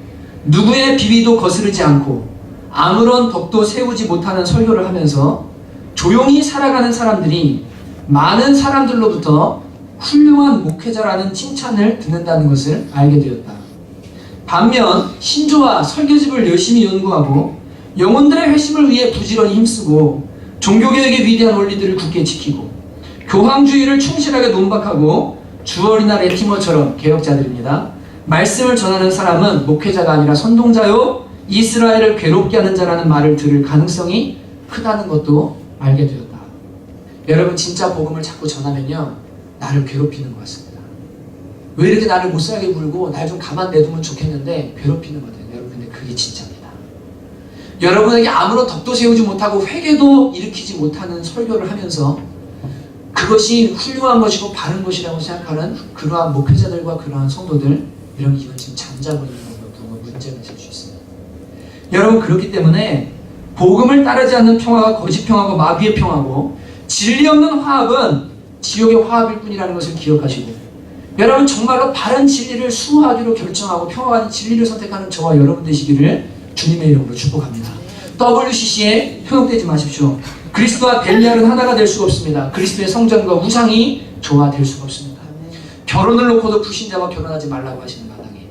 누구의 비위도 거스르지 않고 아무런 덕도 세우지 못하는 설교를 하면서 조용히 살아가는 사람들이 많은 사람들로부터 훌륭한 목회자라는 칭찬을 듣는다는 것을 알게 되었다. 반면 신조와 설교집을 열심히 연구하고 영혼들의 회심을 위해 부지런히 힘쓰고 종교개혁의 위대한 원리들을 굳게 지키고 교황주의를 충실하게 논박하고 주얼이나 레티머처럼 개혁자들입니다. 말씀을 전하는 사람은 목회자가 아니라 선동자요 이스라엘을 괴롭게 하는 자라는 말을 들을 가능성이 크다는 것도 알게 되었다. 여러분 진짜 복음을 자꾸 전하면요 나를 괴롭히는 것 같습니다. 왜 이렇게 나를 못살게 굴고 날 좀 가만 내두면 좋겠는데 괴롭히는 것 같아요. 여러분 근데 그게 진짜입니다. 여러분에게 아무런 덕도 세우지 못하고 회개도 일으키지 못하는 설교를 하면서 그것이 훌륭한 것이고 바른 것이라고 생각하는 그러한 목회자들과 그러한 성도들 이런 이건 지금 잠자고 있는 것도 문제가 될 수 있습니다. 여러분 그렇기 때문에 복음을 따르지 않는 평화가 거짓 평화고 마귀의 평화고 진리 없는 화합은 지옥의 화합일 뿐이라는 것을 기억하시고 여러분 정말로 바른 진리를 수호하기로 결정하고 평화가 아닌 진리를 선택하는 저와 여러분 되시기를 주님의 이름으로 축복합니다. WCC에 현혹되지 마십시오. 그리스도와 벨리알은 하나가 될 수가 없습니다. 그리스도의 성전과 우상이 조화될 수가 없습니다. 결혼을 놓고도 불신자와 결혼하지 말라고 하시는 마당에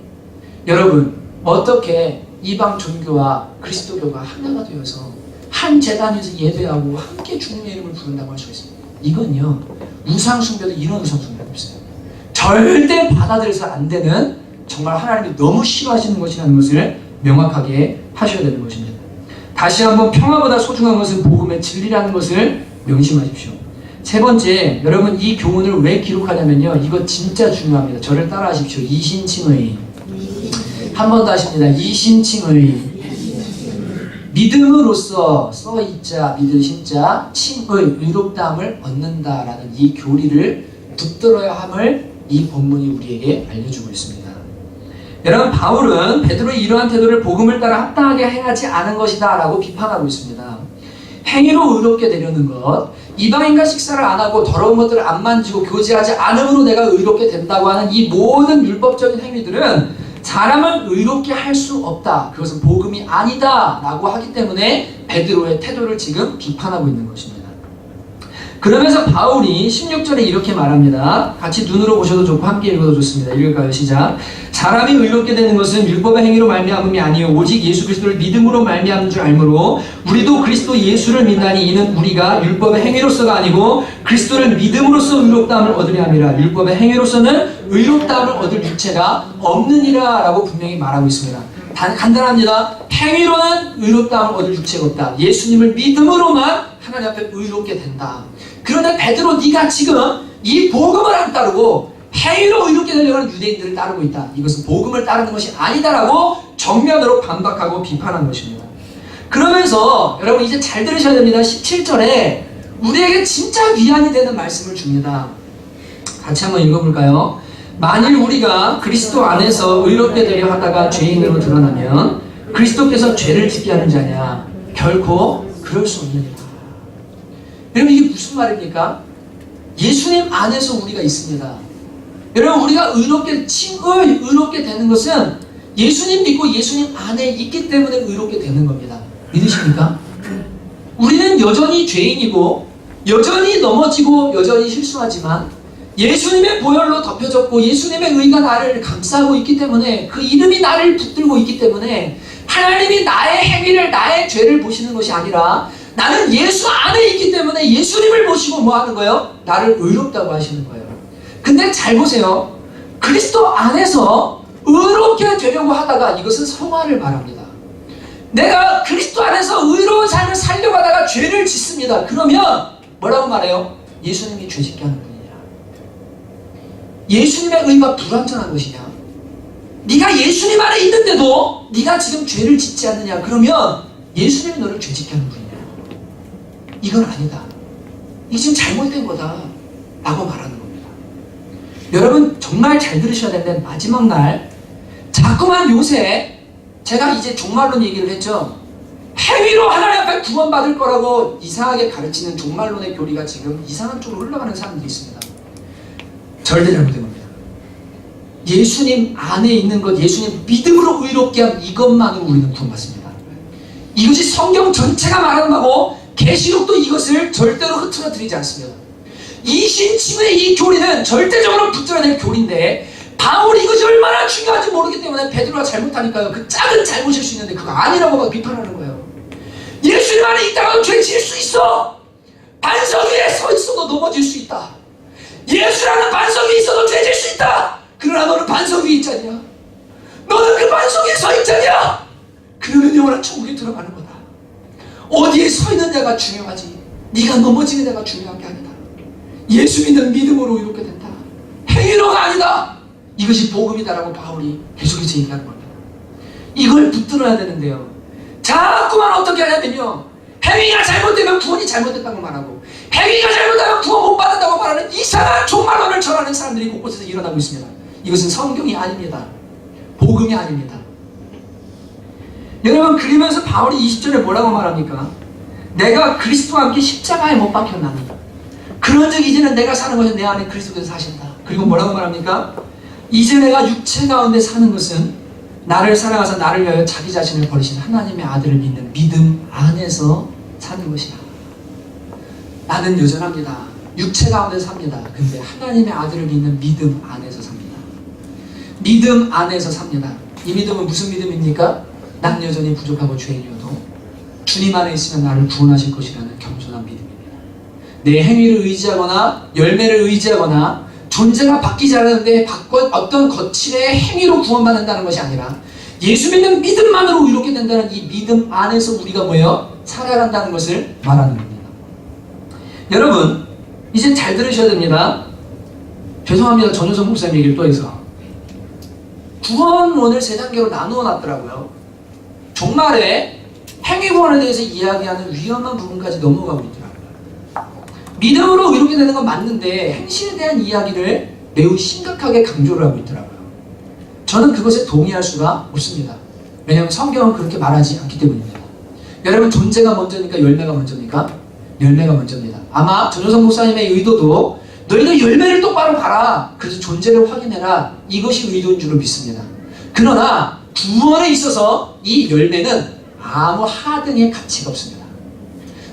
여러분 어떻게 이방 종교와 그리스도교가 하나가 되어서 한 제단에서 예배하고 함께 주님의 이름을 부른다고 할 수가 있습니다. 이건요 우상숭배도 이런 우상숭배가 없어요. 절대 받아들여서 안 되는 정말 하나님이 너무 싫어하시는 것이라는 것을 명확하게 하셔야 되는 것입니다. 다시 한번 평화보다 소중한 것은 복음의 진리라는 것을 명심하십시오. 세 번째, 여러분 이 교훈을 왜 기록하냐면요. 이거 진짜 중요합니다. 저를 따라 하십시오. 이신칭의. 한 번 더 하십니다. 이신칭의. 믿음으로써 써있자 믿을 신자 칭의 의롭다함을 얻는다라는 이 교리를 붙들어야 함을 이 본문이 우리에게 알려주고 있습니다. 여러분 바울은 베드로의 이러한 태도를 복음을 따라 합당하게 행하지 않은 것이다 라고 비판하고 있습니다. 행위로 의롭게 되려는 것, 이방인과 식사를 안 하고 더러운 것들을 안 만지고 교제하지 않음으로 내가 의롭게 된다고 하는 이 모든 율법적인 행위들은 사람을 의롭게 할 수 없다. 그것은 복음이 아니다 라고 하기 때문에 베드로의 태도를 지금 비판하고 있는 것입니다. 그러면서 바울이 16절에 이렇게 말합니다. 같이 눈으로 보셔도 좋고 함께 읽어도 좋습니다. 읽을까요? 시작. 사람이 의롭게 되는 것은 율법의 행위로 말미암음이 아니요 오직 예수 그리스도를 믿음으로 말미암는 줄 알므로 우리도 그리스도 예수를 믿나니 이는 우리가 율법의 행위로서가 아니고 그리스도를 믿음으로써 의롭다함을 얻으려 함이라. 율법의 행위로서는 의롭다함을 얻을 육체가 없느니라 라고 분명히 말하고 있습니다. 간단합니다. 행위로는 의롭다함을 얻을 육체가 없다. 예수님을 믿음으로만 하나님 앞에 의롭게 된다. 그런데 베드로 네가 지금 이 복음을 안 따르고 행위로 의롭게 되려고 하는 유대인들을 따르고 있다. 이것은 복음을 따르는 것이 아니다라고 정면으로 반박하고 비판한 것입니다. 그러면서 여러분 이제 잘 들으셔야 됩니다. 17절에 우리에게 진짜 위안이 되는 말씀을 줍니다. 같이 한번 읽어볼까요? 만일 우리가 그리스도 안에서 의롭게 되려 하다가 죄인으로 드러나면 그리스도께서 죄를 짓게 하는 자냐? 결코 그럴 수 없느니라. 여러분 이게 무슨 말입니까? 예수님 안에서 우리가 있습니다. 여러분 우리가 의롭게 되는 것은 예수님 믿고 예수님 안에 있기 때문에 의롭게 되는 겁니다. 믿으십니까? 우리는 여전히 죄인이고 여전히 넘어지고 여전히 실수하지만 예수님의 보혈로 덮여졌고 예수님의 의가 나를 감싸고 있기 때문에 그 이름이 나를 붙들고 있기 때문에 하나님이 나의 행위를 나의 죄를 보시는 것이 아니라 나는 예수 안에 있기 때문에 예수님을 보시고 뭐 하는 거예요? 나를 의롭다고 하시는 거예요. 근데 잘 보세요. 그리스도 안에서 의롭게 되려고 하다가 이것은 성화를 말합니다. 내가 그리스도 안에서 의로운 삶을 살려고 하다가 죄를 짓습니다. 그러면 뭐라고 말해요? 예수님이 죄 짓게 하는 분이냐? 예수님의 의가 불완전한 것이냐? 네가 예수님 안에 있는데도 네가 지금 죄를 짓지 않느냐? 그러면 예수님이 너를 죄 짓게 하는 분이냐? 이건 아니다. 이게 지금 잘못된 거다 라고 말하는 겁니다. 여러분 정말 잘 들으셔야 되는데 마지막 날 자꾸만 요새 제가 이제 종말론 얘기를 했죠. 행위로 하나님 앞에 구원받을 거라고 이상하게 가르치는 종말론의 교리가 지금 이상한 쪽으로 흘러가는 사람들이 있습니다. 절대 잘못된 겁니다. 예수님 안에 있는 것, 예수님 믿음으로 의롭게 한 이것만으로 우리는 구원받습니다. 이것이 성경 전체가 말하는 바고 계시록도 이것을 절대로 흐트러뜨리지 않습니다. 이 신침의 이 교리는 절대적으로 붙들어야 될 교리인데 바울이 이것이 얼마나 중요한지 모르기 때문에 베드로가 잘못하니까요. 그 작은 잘못일 수 있는데 그거 아니라고 막 비판하는 거예요. 예수님 안에 있다가도 죄 지을 수 있어. 반석 위에 서 있어도 넘어질 수 있다. 예수라는 반석 위에 있어도 죄 지을 수 있다. 그러나 너는 반석 위에 있잖냐. 너는 그 반석 위에 서 있잖냐. 그러면 영원한 천국에 들어가는 거다. 어디에 서 있는 데가 중요하지 네가 넘어지는 데가 중요한 게 아니다. 예수 믿는 믿음으로 이렇게 된다. 행위로가 아니다. 이것이 복음이다라고 바울이 계속해서 얘기하는 겁니다. 이걸 붙들어야 되는데요. 자꾸만 어떻게 하냐면요. 행위가 잘못되면 구원이 잘못됐다고 말하고 행위가 잘못되면 구원 못 받는다고 말하는 이상한 종말론을 전하는 사람들이 곳곳에서 일어나고 있습니다. 이것은 성경이 아닙니다. 복음이 아닙니다. 여러분 그러면서 바울이 20절에 뭐라고 말합니까? 내가 그리스도와 함께 십자가에 못 박혔나니 그런즉 이제는 내가 사는 것은 내 안에 그리스도께서 사신다. 그리고 뭐라고 말합니까? 이제 내가 육체 가운데 사는 것은 나를 사랑하사 나를 위하여 자기 자신을 버리신 하나님의 아들을 믿는 믿음 안에서 사는 것이다. 나는 여전합니다. 육체 가운데 삽니다. 근데 하나님의 아들을 믿는 믿음 안에서 삽니다. 믿음 안에서 삽니다. 이 믿음은 무슨 믿음입니까? 난 여전히 부족하고 죄인이어도 주님 안에 있으면 나를 구원하실 것이라는 겸손한 믿음입니다. 내 행위를 의지하거나 열매를 의지하거나 존재가 바뀌지 않았는데 어떤 거칠의 행위로 구원받는다는 것이 아니라 예수 믿는 믿음만으로 의롭게 된다는 이 믿음 안에서 우리가 뭐예요? 살아간다는 것을 말하는 겁니다. 여러분 이제 잘 들으셔야 됩니다. 죄송합니다. 전효성 목사님 얘기를 또 해서 구원론을 세 단계로 나누어 놨더라고요. 종말에 행위구원에 대해서 이야기하는 위험한 부분까지 넘어가고 있더라고요. 믿음으로 이렇게 되는 건 맞는데 행실에 대한 이야기를 매우 심각하게 강조를 하고 있더라고요. 저는 그것에 동의할 수가 없습니다. 왜냐하면 성경은 그렇게 말하지 않기 때문입니다. 여러분 존재가 먼저니까 열매가 먼저입니까? 열매가 먼저입니다. 아마 전효성 목사님의 의도도 너희들 열매를 똑바로 봐라. 그래서 존재를 확인해라. 이것이 의도인 줄로 믿습니다. 그러나 구원에 있어서 이 열매는 아무 하등의 가치가 없습니다.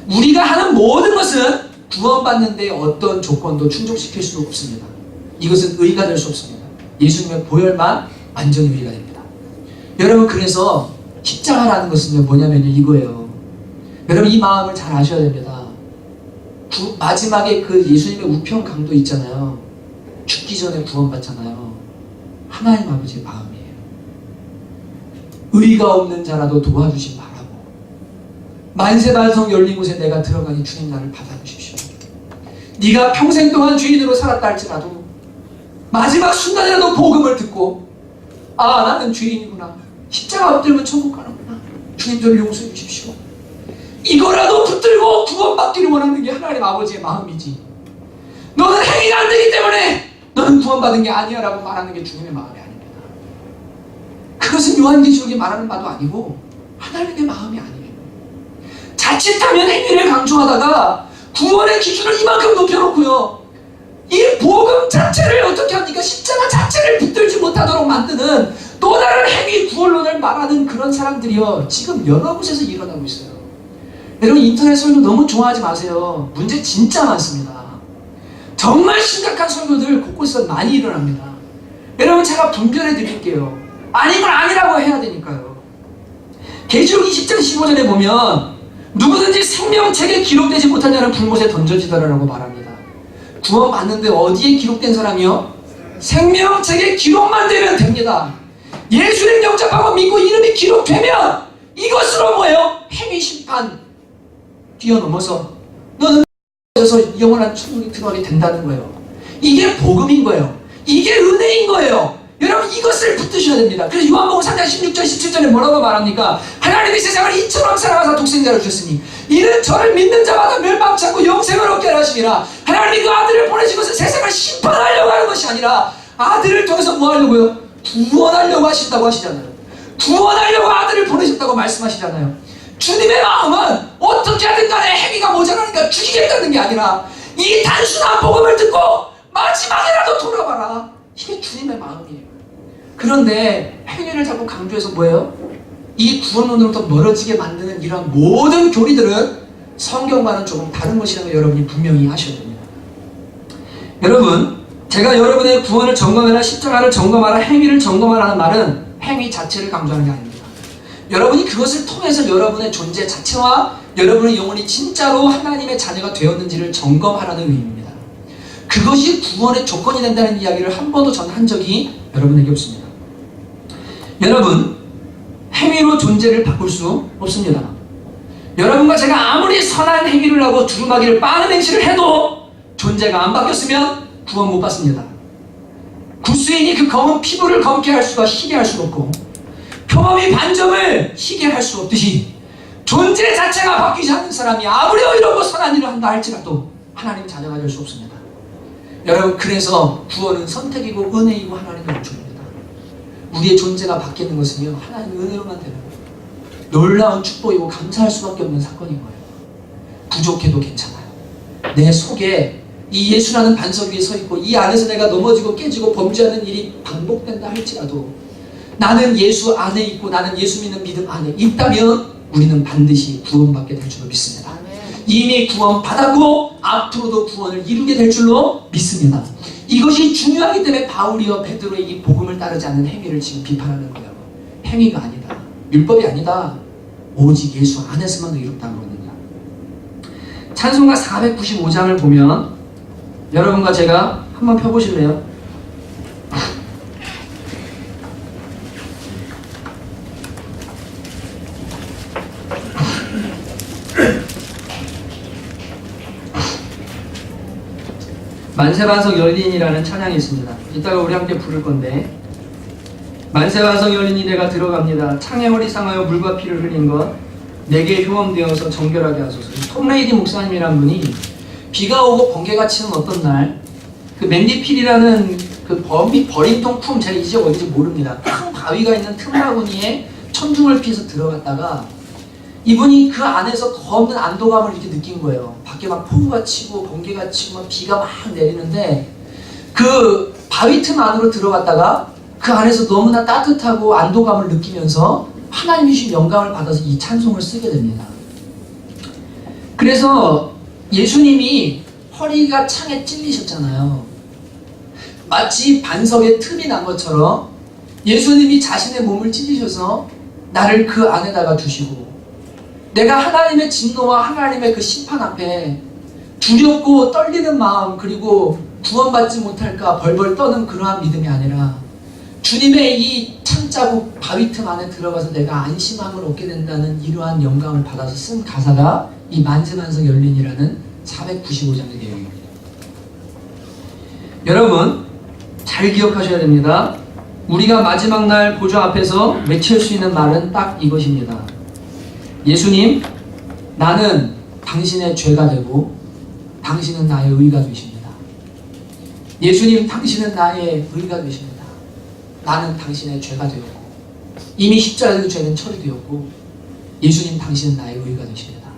우리가 하는 모든 것은 구원받는데 어떤 조건도 충족시킬 수 없습니다. 이것은 의가 될 수 없습니다. 예수님의 보혈만 완전히 의가 됩니다. 여러분 그래서 십자가라는 것은 뭐냐면요 이거예요. 여러분 이 마음을 잘 아셔야 됩니다. 마지막에 그 예수님의 우편 강도 있잖아요. 죽기 전에 구원받잖아요. 하나님 아버지의 마음이에요. 의가 없는 자라도 도와주신 바라고 만세반성 열린 곳에 내가 들어가니 주님 나를 받아주십시오. 네가 평생 동안 죄인으로 살았다 할지라도 마지막 순간이라도 복음을 듣고 아 나는 죄인이구나. 십자가 엎들면 천국 가는구나. 주님 저를 용서해 주십시오. 이거라도 붙들고 구원받기를 원하는 게 하나님 아버지의 마음이지. 너는 행위가 안 되기 때문에 너는 구원받은 게 아니야 라고 말하는 게 주님의 마음이 아닙니다. 그것은 요한계시록이 말하는 바도 아니고 하나님의 마음이 아니에요. 자칫하면 행위를 강조하다가 구원의 기준을 이만큼 높여놓고요. 이 복음 자체를 어떻게 합니까? 십자가 자체를 붙들지 못하도록 만드는 또 다른 행위 구원론을 말하는 그런 사람들이요. 지금 여러 곳에서 일어나고 있어요. 여러분 인터넷 설교 너무 좋아하지 마세요. 문제 진짜 많습니다. 정말 심각한 설교들 곳곳에서 많이 일어납니다. 여러분 제가 분별해 드릴게요. 아니면 아니라고 해야 되니까요. 계시록 20장 15절에 보면 누구든지 생명책에 기록되지 못한 자는 불못에 던져지더라라고 말합니다. 구원받는데 어디에 기록된 사람이요? 생명책에 기록만 되면 됩니다. 예수님 영접하고 믿고 이름이 기록되면 이것으로 뭐예요? 행위 심판 뛰어넘어서 너는 그래서 영원한 천국에 들어가게 된다는 거예요. 이게 복음인 거예요. 이게 은혜인 거예요. 여러분 이것을 붙드셔야 주셔야 됩니다. 그래서 요한복음 3장 16절 17절에 뭐라고 말합니까? 하나님이 세상을 이처럼 사랑하사 독생자를 주셨으니 이는 저를 믿는 자마다 멸망치 않고 영생을 얻게 하시니라. 하나님이 그 아들을 보내신 것은 세상을 심판하려고 하는 것이 아니라 아들을 통해서 뭐 하려고요? 구원하려고 하신다고 하시잖아요. 구원하려고 아들을 보내셨다고 말씀하시잖아요. 주님의 마음은 어떻게 하든 간에 행위가 모자라니까 죽이겠다는 게 아니라 이 단순한 복음을 듣고 마지막에라도 돌아봐라. 이게 주님의 마음이에요. 그런데 행위를 자꾸 강조해서 뭐예요? 이 구원론으로부터 멀어지게 만드는 이런 모든 교리들은 성경과는 조금 다른 것이라는 걸 여러분이 분명히 아셔야 됩니다. 여러분, 제가 여러분의 구원을 점검해라, 십자가를 점검하라, 행위를 점검하라는 말은 행위 자체를 강조하는 게 아닙니다. 여러분이 그것을 통해서 여러분의 존재 자체와 여러분의 영혼이 진짜로 하나님의 자녀가 되었는지를 점검하라는 의미입니다. 그것이 구원의 조건이 된다는 이야기를 한 번도 전 한 적이 여러분에게 없습니다. 여러분, 행위로 존재를 바꿀 수 없습니다. 여러분과 제가 아무리 선한 행위를 하고 두루마기를 빠는 행실을 해도 존재가 안 바뀌었으면 구원 못 받습니다. 구스인이 그 검은 피부를 검게 할 수가 희게 할 수 없고 표범이 반점을 희게 할 수 없듯이 존재 자체가 바뀌지 않는 사람이 아무리 의롭고 선한 일을 한다 할지라도 하나님 자녀가 될 수 없습니다. 여러분, 그래서 구원은 선택이고 은혜이고 하나님의 은총입니다. 우리의 존재가 바뀌는 것은요, 하나님의 은혜로만 되는 거예요. 놀라운 축복이고 감사할 수밖에 없는 사건인 거예요. 부족해도 괜찮아요. 내 속에 이 예수라는 반석 위에 서 있고 이 안에서 내가 넘어지고 깨지고 범죄하는 일이 반복된다 할지라도 나는 예수 안에 있고 나는 예수 믿는 믿음 안에 있다면 우리는 반드시 구원받게 될 줄로 믿습니다. 이미 구원받았고 앞으로도 구원을 이루게 될 줄로 믿습니다. 이것이 중요하기 때문에 바울이여 베드로의 이 복음을 따르지 않는 행위를 지금 비판하는 거예요. 행위가 아니다. 율법이 아니다. 오직 예수 안에서만 의롭다는 거거든요. 찬송가 495장을 보면 여러분과 제가 한번 펴보실래요? 만세반석 열린이라는 찬양이 있습니다. 이따가 우리 함께 부를 건데, 만세반석 열린이 내가 들어갑니다. 창에 허리 상하여 물과 피를 흘린 것 내게 효험되어서 정결하게 하소서. 톰 레이디 목사님이란 분이 비가 오고 번개가 치는 어떤 날, 그 맨디필이라는 그 버링턴 쿰, 제가 이 지역 어딘지 모릅니다. 큰 바위가 있는 틈바구니에 천둥을 피해서 들어갔다가 이분이 그 안에서 겁는 안도감을 이렇게 느낀 거예요. 밖에 막 폭우가 치고 번개가 치고 막 비가 막 내리는데 그 바위 틈 안으로 들어갔다가 그 안에서 너무나 따뜻하고 안도감을 느끼면서 하나님이 주신 영감을 받아서 이 찬송을 쓰게 됩니다. 그래서 예수님이 허리가 창에 찔리셨잖아요. 마치 반석에 틈이 난 것처럼 예수님이 자신의 몸을 찢으셔서 나를 그 안에다가 두시고 내가 하나님의 진노와 하나님의 그 심판 앞에 두렵고 떨리는 마음 그리고 구원받지 못할까 벌벌 떠는 그러한 믿음이 아니라 주님의 이 창자국 바위 틈 안에 들어가서 내가 안심함을 얻게 된다는 이러한 영감을 받아서 쓴 가사가 이 만세반석 열린이라는 495장의 내용입니다. 여러분 잘 기억하셔야 됩니다. 우리가 마지막 날 보좌 앞에서 외칠 수 있는 말은 딱 이것입니다. 예수님, 나는 당신의 죄가 되고 당신은 나의 의가 되십니다. 예수님, 당신은 나의 의가 되십니다. 나는 당신의 죄가 되었고 이미 십자가의 죄는 처리되었고 예수님, 당신은 나의 의가 되십니다.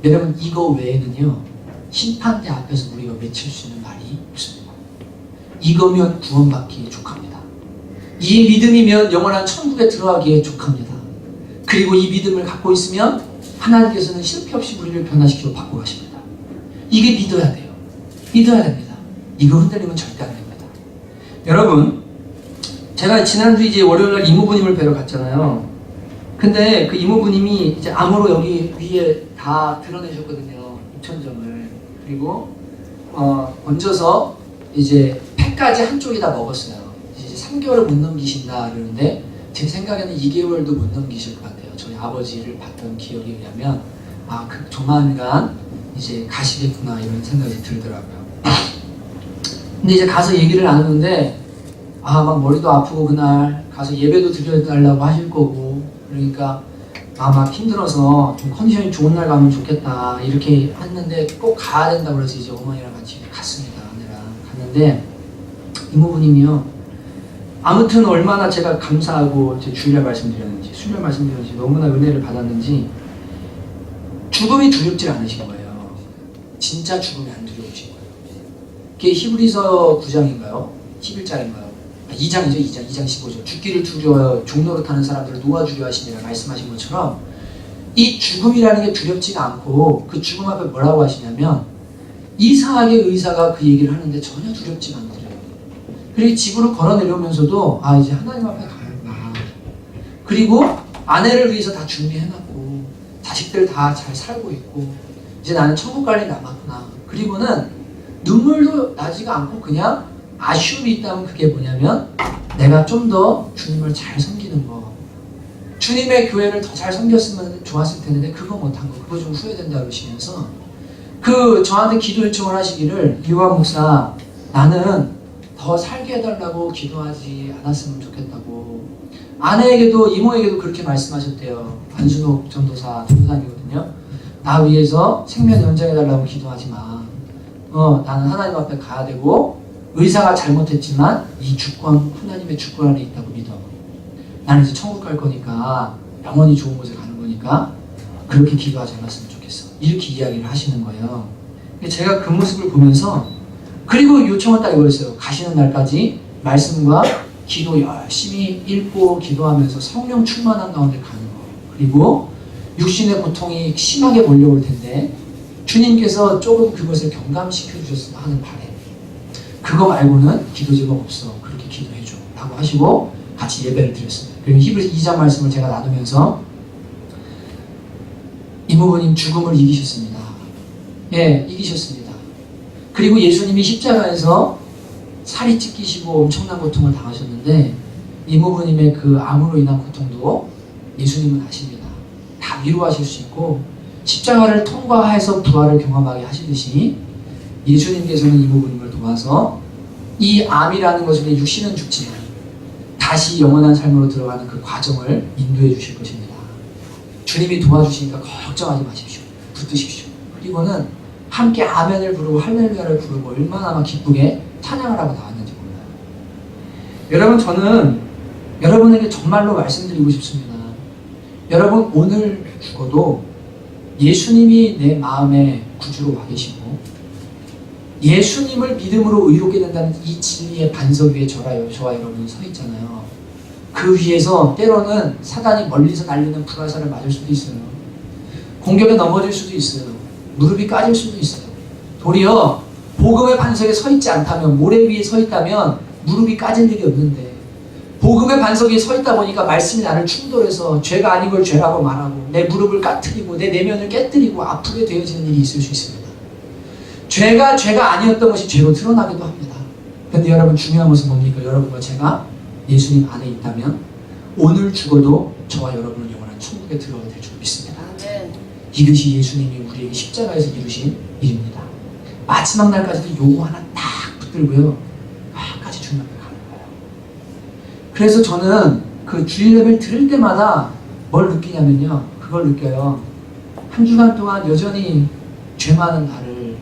여러분, 이거 외에는요 심판대 앞에서 우리가 외칠 수 있는 말이 없습니다. 이거면 구원받기에 족합니다. 이 믿음이면 영원한 천국에 들어가기에 족합니다. 그리고 이 믿음을 갖고 있으면 하나님께서는 실패 없이 우리를 변화시키고 바꿔 가십니다. 이게 믿어야 돼요. 믿어야 됩니다. 이거 흔들리면 절대 안 됩니다. 여러분, 제가 지난주 이제 월요일날 이모부님을 뵈러 갔잖아요. 근데 그 이모부님이 이제 암으로 여기 위에 다 드러내셨거든요. 입천점을. 그리고 얹어서 이제 폐까지 한쪽에다 먹었어요. 이제 3개월을 못 넘기신다 그러는데 제 생각에는 2개월도 못 넘기실 것 같아요. 저희 아버지를 봤던 기억에 의하면 그 조만간 이제 가시겠구나 이런 생각이 들더라고요. 근데 이제 가서 얘기를 나누는데 막 머리도 아프고 그날 가서 예배도 드려달라고 하실 거고, 그러니까 막 힘들어서 좀 컨디션이 좋은 날 가면 좋겠다 이렇게 했는데 꼭 가야 된다고 그래서 이제 어머니랑 같이 갔습니다. 아내랑 갔는데 이모부님이요, 아무튼 얼마나 제가 감사하고 제 주일날 말씀드렸는지, 수요일 말씀드렸는지, 너무나 은혜를 받았는지 죽음이 두렵지 않으신 거예요. 진짜 죽음이 안 두려우신 거예요. 그게 히브리서 9장인가요? 11장인가요? 2장이죠. 2장 15절. 죽기를 두려워 종로로 타는 사람들을 놓아주려 하시니라 말씀하신 것처럼 이 죽음이라는 게 두렵지가 않고, 그 죽음 앞에 뭐라고 하시냐면, 이상하게 의사가 그 얘기를 하는데 전혀 두렵지가 않더래요. 그리고 집으로 걸어 내려오면서도 이제 하나님 앞에 가야구나. 그리고 아내를 위해서 다 준비해놨고 자식들 다 잘 살고 있고 이제 나는 천국 갈 일이 남았구나. 그리고는 눈물도 나지가 않고 그냥 아쉬움이 있다면 그게 뭐냐면, 내가 좀 더 주님을 잘 섬기는 거, 주님의 교회를 더 잘 섬겼으면 좋았을 텐데 그거 못한 거, 그거 좀 후회된다 그러시면서 저한테 기도 요청을 하시기를, 이완 목사, 나는 더 살게 해달라고 기도하지 않았으면 좋겠다고. 아내에게도 이모에게도 그렇게 말씀하셨대요. 안순옥 전도사, 전도사님이거든요. 나 위해서 생명 연장해달라고 기도하지 마. 나는 하나님 앞에 가야 되고, 의사가 잘못했지만 이 주권, 하나님의 주권 안에 있다고 믿어. 나는 이제 천국 갈 거니까, 영원히 좋은 곳에 가는 거니까 그렇게 기도하지 않았으면 좋겠어. 이렇게 이야기를 하시는 거예요. 제가 그 모습을 보면서, 그리고 요청을 딱 이거였어요. 가시는 날까지 말씀과 기도 열심히 읽고 기도하면서 성령 충만한 가운데 가는 거. 그리고 육신의 고통이 심하게 몰려올 텐데 주님께서 조금 그것을 경감시켜 주셨으면 하는 바람. 그거 말고는 기도 제목 없어. 그렇게 기도해줘 라고 하시고 같이 예배를 드렸습니다. 그리고 히브리서 2장 말씀을 제가 나누면서, 이모부님 죽음을 이기셨습니다. 예, 이기셨습니다. 그리고 예수님이 십자가에서 살이 찢기시고 엄청난 고통을 당하셨는데, 이모부님의 그 암으로 인한 고통도 예수님은 아십니다. 다 위로하실 수 있고, 십자가를 통과해서 부활을 경험하게 하시듯이 예수님께서는 이모부님을 도와서 이 암이라는 것을, 육신은 죽지만 다시 영원한 삶으로 들어가는 그 과정을 인도해 주실 것입니다. 주님이 도와주시니까 걱정하지 마십시오. 붙드십시오. 그리고는 함께 아멘을 부르고 할렐루야를 부르고 얼마나 막 기쁘게 찬양을 하고 나왔는지 몰라요. 여러분, 저는 여러분에게 정말로 말씀드리고 싶습니다. 여러분, 오늘 죽어도 예수님이 내 마음의 구주로 와 계시고, 예수님을 믿음으로 의롭게 된다는 이 진리의 반석 위에 저와 여러분이 서 있잖아요. 그 위에서 때로는 사단이 멀리서 날리는 불화살을 맞을 수도 있어요. 공격에 넘어질 수도 있어요. 무릎이 까질 수도 있어요. 도리어 복음의 반석에 서 있지 않다면, 모래 위에 서 있다면 무릎이 까질 일이 없는데, 복음의 반석에 서 있다 보니까 말씀이 나를 충돌해서 죄가 아닌 걸 죄라고 말하고 내 무릎을 까트리고 내 내면을 깨뜨리고 아프게 되어지는 일이 있을 수 있습니다. 죄가 아니었던 것이 죄로 드러나기도 합니다. 그런데 여러분, 중요한 것은 뭡니까? 여러분과 제가 예수님 안에 있다면 오늘 죽어도 저와 여러분은 영원한 천국에 들어가게 될 줄 믿습니다. 이것이 예수님이 우리에게 십자가에서 이루신 일입니다. 마지막 날까지도 요거 하나 딱 붙들고요, 끝까지 주님 앞에 가는 거예요. 그래서 저는 그 주일 예배를 들을 때마다 뭘 느끼냐면요, 그걸 느껴요. 한 주간 동안 여전히 죄 많은 나를,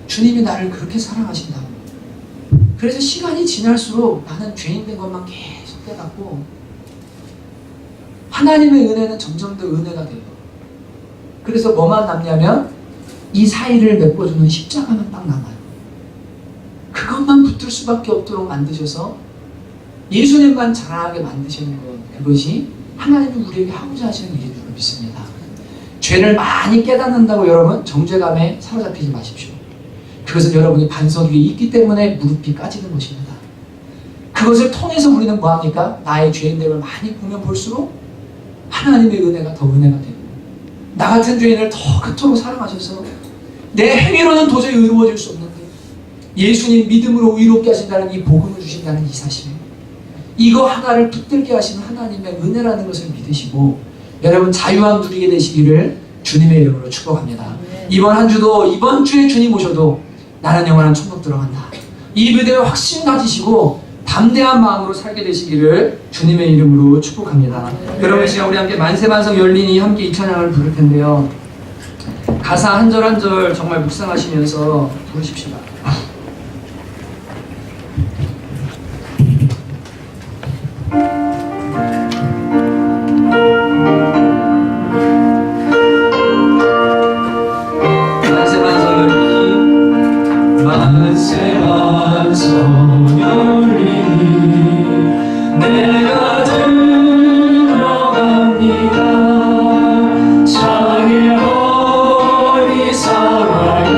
주님이 나를 그렇게 사랑하신다고. 그래서 시간이 지날수록 나는 죄인 된 것만 계속 깨닫고, 하나님의 은혜는 점점 더 은혜가 돼요. 그래서 뭐만 남냐면 이 사이를 메꿔주는 십자가만 딱 남아요. 그것만 붙들 수밖에 없도록 만드셔서 예수님만 자라나게 만드시는 것, 그것이 하나님이 우리에게 하고자 하시는 일인 줄 믿습니다. 죄를 많이 깨닫는다고 여러분 정죄감에 사로잡히지 마십시오. 그것은 여러분이 반석 위에 있기 때문에 무릎이 까지는 것입니다. 그것을 통해서 우리는 뭐합니까? 나의 죄인됨을 많이 보면 볼수록 하나님의 은혜가 더 은혜가 되고, 나 같은 죄인을 더 그토록 사랑하셔서 내 행위로는 도저히 의로워질 수 없는데 예수님 믿음으로 의롭게 하신다는 이 복음을 주신다는 이 사실, 이거 하나를 붙들게 하시는 하나님의 은혜라는 것을 믿으시고 여러분 자유함 누리게 되시기를 주님의 이름으로 축복합니다. 이번 한 주도, 이번 주에 주님 오셔도 나는 영원한 천국 들어간다, 이 믿음의 확신 가지시고 담대한 마음으로 살게 되시기를 주님의 이름으로 축복합니다. 여러분, 이 시간 우리 함께 만세만성 열린이 함께 이 찬양을 부를 텐데요. 가사 한 절 한 절 정말 묵상하시면서 부르십시다. 만세만성 열리니 내가 들어갑니다. 창에 어리 살아요.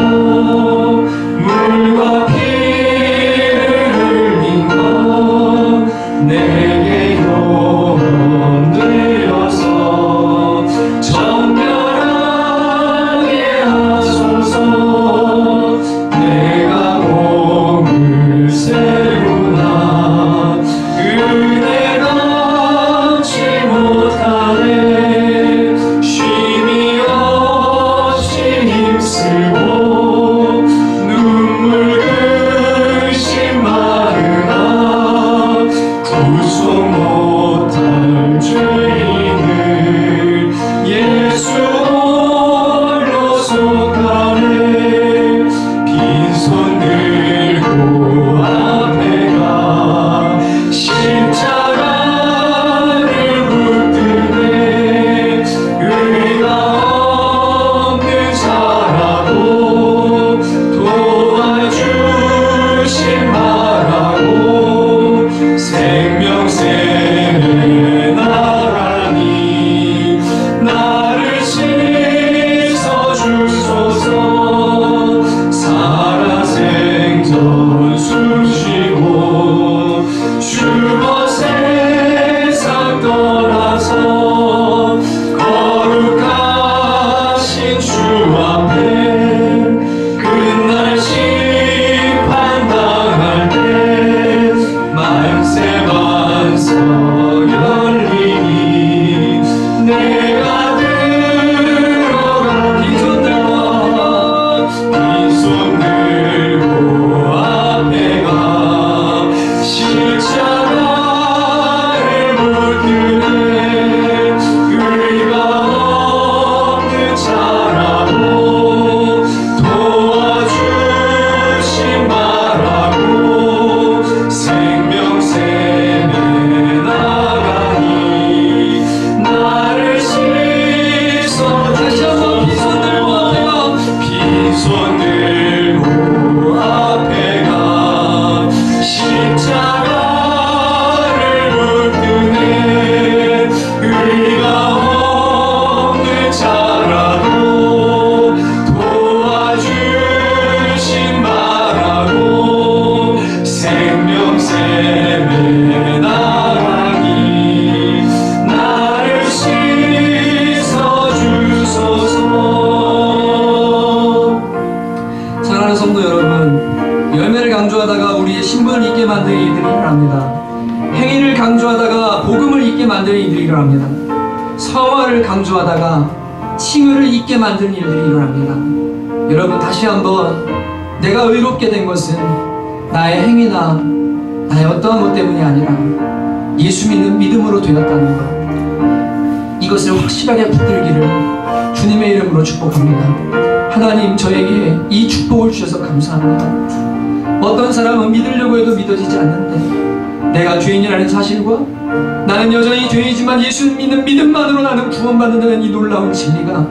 물과 피를 흘린 것 내게 영원 되어서 정결하게 하소서. 내가 몸을 세우나 은혜가 얻지 못하네. 쉼이 없이 힘쓰고 눈물 근심 마르나 구속 못할 죄인을 예수 홀로 속하네. 빈손 들고 앞에 가 십자가를 붙드네. 의가 없는 자라고 도와주신 바라고 생명샘에 나라니 나를 씻어주소서. 살아생전 수시고 죽어 세상 떠나서 거룩하신 주 앞에 끝날 심판당할 때 만세만성 열리니 내가 들어가. 빈손 들고 앞에 가 십자가를 붙드네. 의가 없는 자라고 도와주신 바라고 생명샘에 나가니 나를 씻어. 다시 한번 빈손 들고 앞에 가. 빈손 들고 앞에 가 십자가를 붙드네. 의가 없는 자라도 도와주신 바라고 생명샘에 나가니 나를 씻어주소서. 사랑하는 성도 여러분, 열매를 강조하다가 우리의 신분을 잊게 만드는 이들이 일어납니다. 행위를 강조하다가 복음을 잊게 만드는 이들이 일어납니다. 성화를 강조하다가 칭의를 잊게 만드는 일들이 일어납니다. 여러분, 다시 한번 내가 의롭게 된 것은 나의 행위나 나의 어떠한 것 때문이 아니라 예수 믿는 믿음으로 되었다는 것, 이것을 확실하게 붙들기를 주님의 이름으로 축복합니다. 하나님, 저에게 이 축복을 주셔서 감사합니다. 어떤 사람은 믿으려고 해도 믿어지지 않는데 내가 죄인이라는 사실과 나는 여전히 죄인이지만 예수 믿는 믿음만으로 나는 구원받는다는 이 놀라운 진리가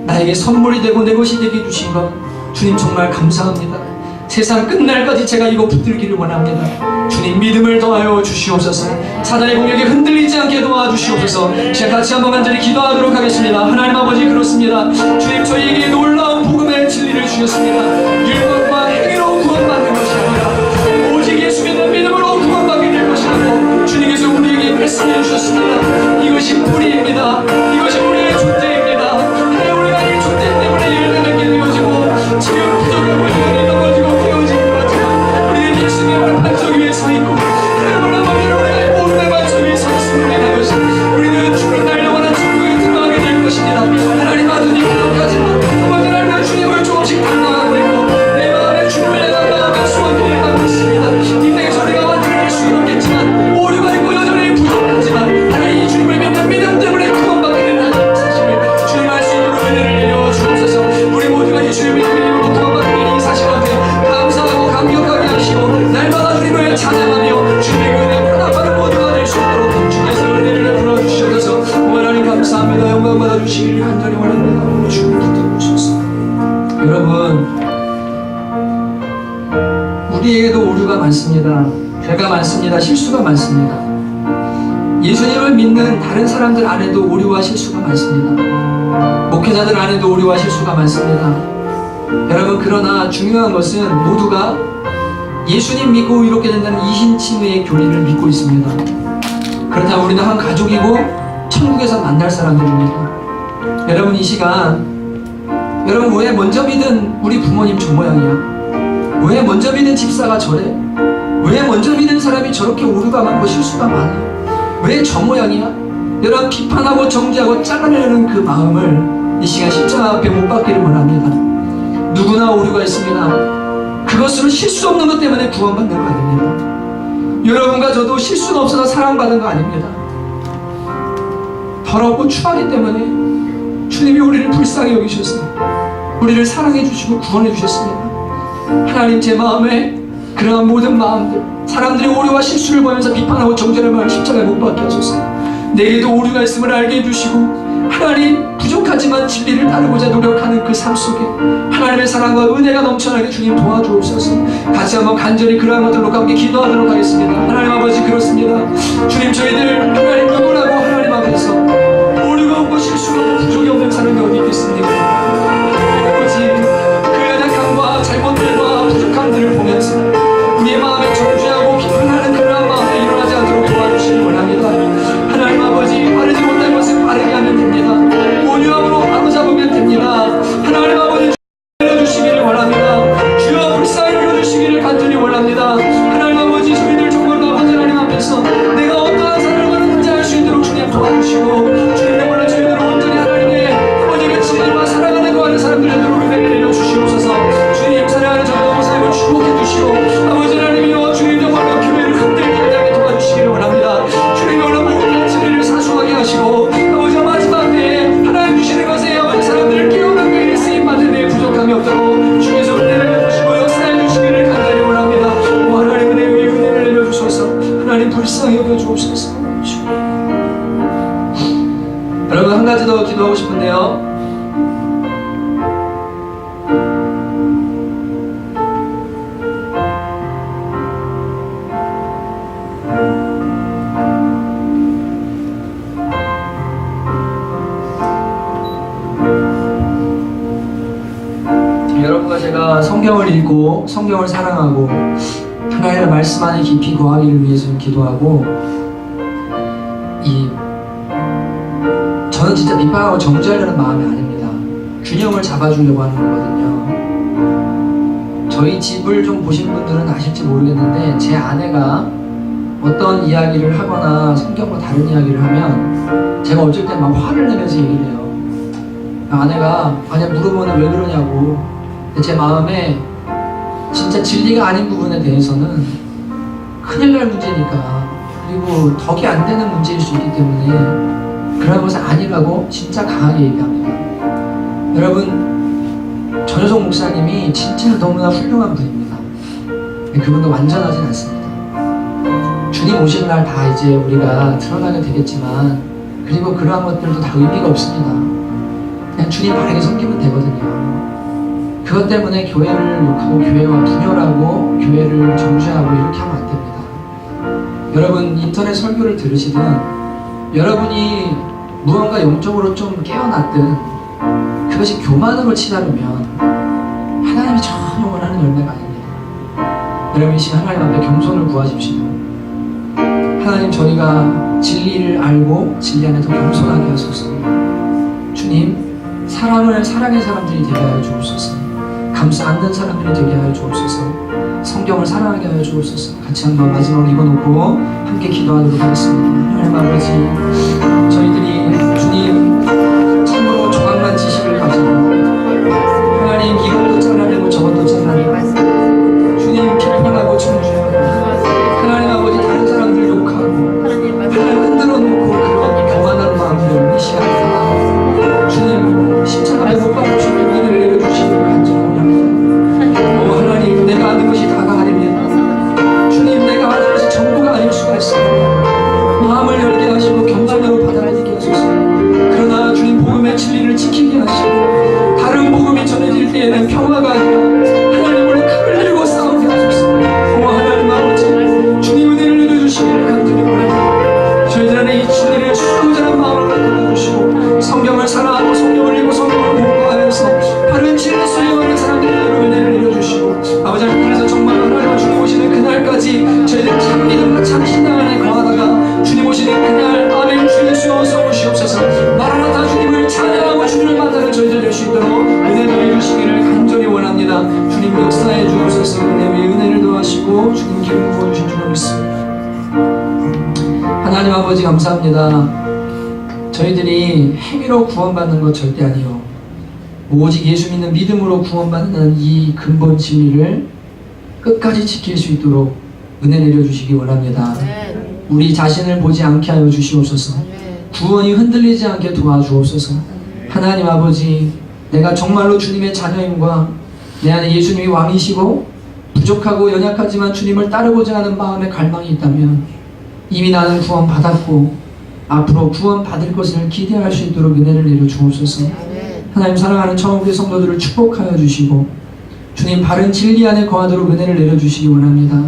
나에게 선물이 되고 내 것이 되게 해주신 것, 주님 정말 감사합니다. 세상 끝날까지 제가 이거 붙들기를 원합니다. 주님, 믿음을 더하여 주시옵소서. 사단의 공격에 흔들리지 않게 도와주시옵소서. 제가 같이 한번 간절히 기도하도록 하겠습니다. 하나님 아버지, 그렇습니다. 주님, 저희에게 놀라운 복음의 진리를 주셨습니다. 율법과 행위로 구원받는 것이 아니라 오직 예수 믿는 믿음으로 구원받게 될 것이라고 주님께서 우리에게 말씀해 주셨습니다. 이것이 뿌리입니다. 이것이 우리의 존재입니다. 하나님, 우리가 이 존재 때문에 열매를 맺게 되어지고 지금 부족하고 열매를 넘어지고 깨어지는 것 같지만 우리는 예수님의 오늘 반석 위에 서 있고 하나님, 우리가 오른의 반석 위에 서 있습니다. 우리는 주를 날려가는 천국에 들어가게 될 것입니다. 하나님, 아들이 부족하지만 아버지 날면 주님을 조금씩 닮아가고 있고 내 마음에 주님을 내가 소원드리는 것 같습니다. 이 땅에서 우리가 만들어낼 수 있는 도와주시길 간절히 원합니다. 주님 붙들어주셔서. 여러분, 우리에게도 오류가 많습니다. 죄가 많습니다. 실수가 많습니다. 예수님을 믿는 다른 사람들 안에도 오류와 실수가 많습니다. 목회자들 안에도 오류와 실수가 많습니다. 여러분, 그러나 중요한 것은 모두가 예수님 믿고 이렇게 된다는 이신칭의의 교리를 믿고 있습니다. 그렇다면 우리는 한 가족이고 천국에서 만날 사람들입니다. 여러분, 이 시간 여러분, 왜 먼저 믿은 우리 부모님 저 모양이야? 왜 먼저 믿은 집사가 저래? 왜 먼저 믿은 사람이 저렇게 오류가 많고 실수가 많아? 왜 저 모양이야? 여러분, 비판하고 정죄하고 잘라내는 그 마음을 이 시간 십자가 앞에 못 박기를 원합니다. 누구나 오류가 있습니다. 그것으로 실수 없는 것 때문에 구원받는 거 아닙니다. 여러분과 저도 실수는 없어서 사랑받은 거 아닙니다. 더럽고 추하기 때문에 주님이 우리를 불쌍히 여기셨어요. 우리를 사랑해 주시고 구원해 주셨습니다. 하나님, 제 마음에 그러한 모든 마음들, 사람들이 오류와 실수를 보면서 비판하고 정죄를 하면 십자가에 못 박게 하셨어요. 내게도 오류가 있음을 알게 해주시고, 하나님, 부족하지만 진리를 따르고자 노력하는 그 삶 속에 하나님의 사랑과 은혜가 넘쳐나게 주님 도와주옵소서. 같이 한번 간절히 그러한 것들로 함께 기도하도록 하겠습니다. 하나님 아버지, 그렇습니다. 주님, 저희들 하나님 누구라고 하나님 앞에서 오류가 없고 실수가 없고 부족이 없는 사람이 어디 있겠습니까? 아버지, 그 연약함과 잘못들과 부족함들을 보면서 우리의 마음에 정죄하고 비판하는 그러한 마음이 일어나지 않도록 도와주시기 원합니다. 하나님 아버지, 바르지 못할 것을 바르게 하면 됩니다. 온유함으로 바로잡으면 됩니다. 하나님 아버지, 주시기를 원합니다. 주여 불쌍히 여겨주시기를 간절히 원합니다. 하나님 아버지, 저희들 정말로 아버지 하나님 앞에서 내가 어떠한 삶을 걸었는지 알 수 있도록 주님 도와주시고, 주님 정말로 저희들 온전히 하나님의 아버지의 진리와 사랑하는 거하는 사람들 되도록 은혜를 내려주시옵소서. 주님, 사랑하는 저희들 삶을 축복해 주시고, 아버지 하나님이여, 주님 정말로 교회를 흔들게 하게 도와주시기를 원합니다. 주님 정말로 모든 진리를 사수하게 하시고, 아버지 마지막 때에 하나님 주시는 것에 아버지 사람들을 깨우는 그 쓰임받는 데 부족함이 없도록 주께서 은혜를 내려주시고 역사해 주시기를 간절히 원합니다. 오 하나님, 은혜 위에 은혜를 내려주셔서 하나님 불쌍히 여겨주옵소서. 여러분, 한 가지 더 기도하고 싶은데요. 여러분과 제가 성경을 읽고 성경을 사랑하고 하나님의 말씀 안에 깊이 거하기를 위해서 기도하고, 저는 진짜 비판하고 정죄하려는 마음이 아닙니다. 균형을 잡아주려고 하는 거거든요. 저희 집을 좀 보신 분들은 아실지 모르겠는데, 제 아내가 어떤 이야기를 하거나 성경과 다른 이야기를 하면 제가 어쩔 때 막 화를 내면서 얘기를 해요. 아내가 만약 물어보면 왜 그러냐고. 제 마음에 진짜 진리가 아닌 부분에 대해서는 큰일 날 문제니까, 그리고 덕이 안 되는 문제일 수 있기 때문에 그런 것은 아니라고 진짜 강하게 얘기합니다. 여러분, 전효성 목사님이 진짜 너무나 훌륭한 분입니다. 그분도 완전하진 않습니다. 주님 오시는 날 다 이제 우리가 드러나게 되겠지만, 그리고 그러한 것들도 다 의미가 없습니다. 그냥 주님 바르게 섬기면 되거든요. 그것 때문에 교회를 욕하고 교회와 분열하고 교회를 정죄하고 이렇게 하면 안 됩니다. 여러분, 인터넷 설교를 들으시든 여러분이 무언가 영적으로 좀 깨어났든 그것이 교만으로 치달으면 하나님이 전혀 원하는 열매가 아닙니다. 여러분, 이 시간 하나님 앞에 겸손을 구하십시오. 하나님, 저희가 진리를 알고 진리 안에서 겸손하게 하소서. 주님, 사랑의 사람들이 되게 하여 주옵소서. 감싸 안는 사람들이 되게 하여 주옵소서. 성경을 사랑하게 하여 주옵소서. 같이 한번 마지막으로 입어놓고 함께 기도하도록 하겠습니다. 하나님 아버지, 저희들이 주님 참으로 조각난 지식을 가지고 하나님 이것도 잘라내고 저것도 잘라내고 주님 비판하고 정죄하고 하나님 아버지 다른 사람들 욕하고 하나님 흔들어 놓고 그런 교만한 마음들 이 시간 다 주님 십자가에 못 박으시고 은혜를 내려주시기를 간절히 원합니다. 오 하나님, 내가 아는 것이 다가 아닙니다. 주님, 내가 아는 것이 전부가 아닐 수가 있습니다. 마음을 열게 하시고 겸손으로 하나님 아버지 감사합니다. 저희들이 행위로 구원받는 것 절대 아니요, 오직 예수 믿는 믿음으로 구원받는 이 근본 진리를 끝까지 지킬 수 있도록 은혜 내려주시기 원합니다. 우리 자신을 보지 않게 하여 주시옵소서. 구원이 흔들리지 않게 도와주옵소서. 하나님 아버지, 내가 정말로 주님의 자녀임과 내 안에 예수님이 왕이시고 부족하고 연약하지만 주님을 따르고자 하는 마음의 갈망이 있다면 이미 나는 구원 받았고 앞으로 구원 받을 것을 기대할 수 있도록 은혜를 내려 주옵소서. 하나님, 사랑하는 청원교회 성도들을 축복하여 주시고 주님 바른 진리 안에 거하도록 은혜를 내려 주시기 원합니다.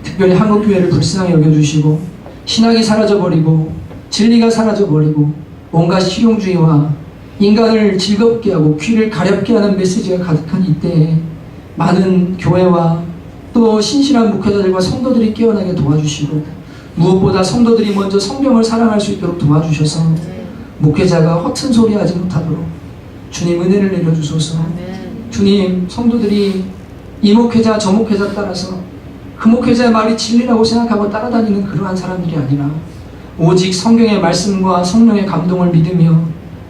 특별히 한국교회를 불쌍히 여겨주시고 신학이 사라져버리고 진리가 사라져버리고 온갖 실용주의와 인간을 즐겁게 하고 귀를 가렵게 하는 메시지가 가득한 이때에 많은 교회와 또 신실한 목회자들과 성도들이 깨어나게 도와주시고 무엇보다 성도들이 먼저 성경을 사랑할 수 있도록 도와주셔서 목회자가 허튼 소리 하지 못하도록 주님 은혜를 내려주소서. 주님, 성도들이 이 목회자 저 목회자 따라서 그 목회자의 말이 진리라고 생각하고 따라다니는 그러한 사람들이 아니라 오직 성경의 말씀과 성령의 감동을 믿으며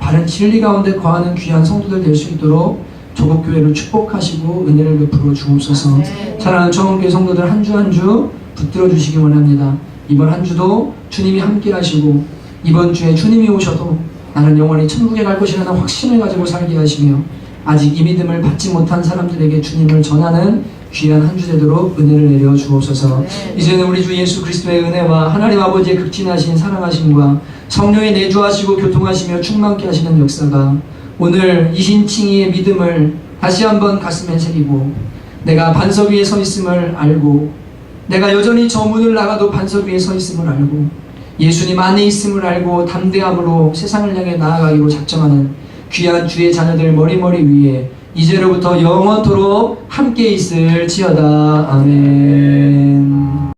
바른 진리 가운데 거하는 귀한 성도들 될 수 있도록 조국교회를 축복하시고 은혜를 베풀어 주옵소서. 사랑하는 청원교회 성도들 한 주 한 주 붙들어 주시기 원합니다. 이번 한 주도 주님이 함께 하시고 이번 주에 주님이 오셔도 나는 영원히 천국에 갈 것이라는 확신을 가지고 살게 하시며 아직 이 믿음을 받지 못한 사람들에게 주님을 전하는 귀한 한 주 되도록 은혜를 내려 주옵소서. 이제는 우리 주 예수 그리스도의 은혜와 하나님 아버지의 극진하신 사랑하심과 성령의 내주하시고 교통하시며 충만케 하시는 역사가 오늘 이신칭의의 믿음을 다시 한번 가슴에 새기고 내가 반석 위에 서 있음을 알고 내가 여전히 저 문을 나가도 반석 위에 서 있음을 알고 예수님 안에 있음을 알고 담대함으로 세상을 향해 나아가기로 작정하는 귀한 주의 자녀들 머리머리 위에 이제로부터 영원토록 함께 있을지어다. 아멘.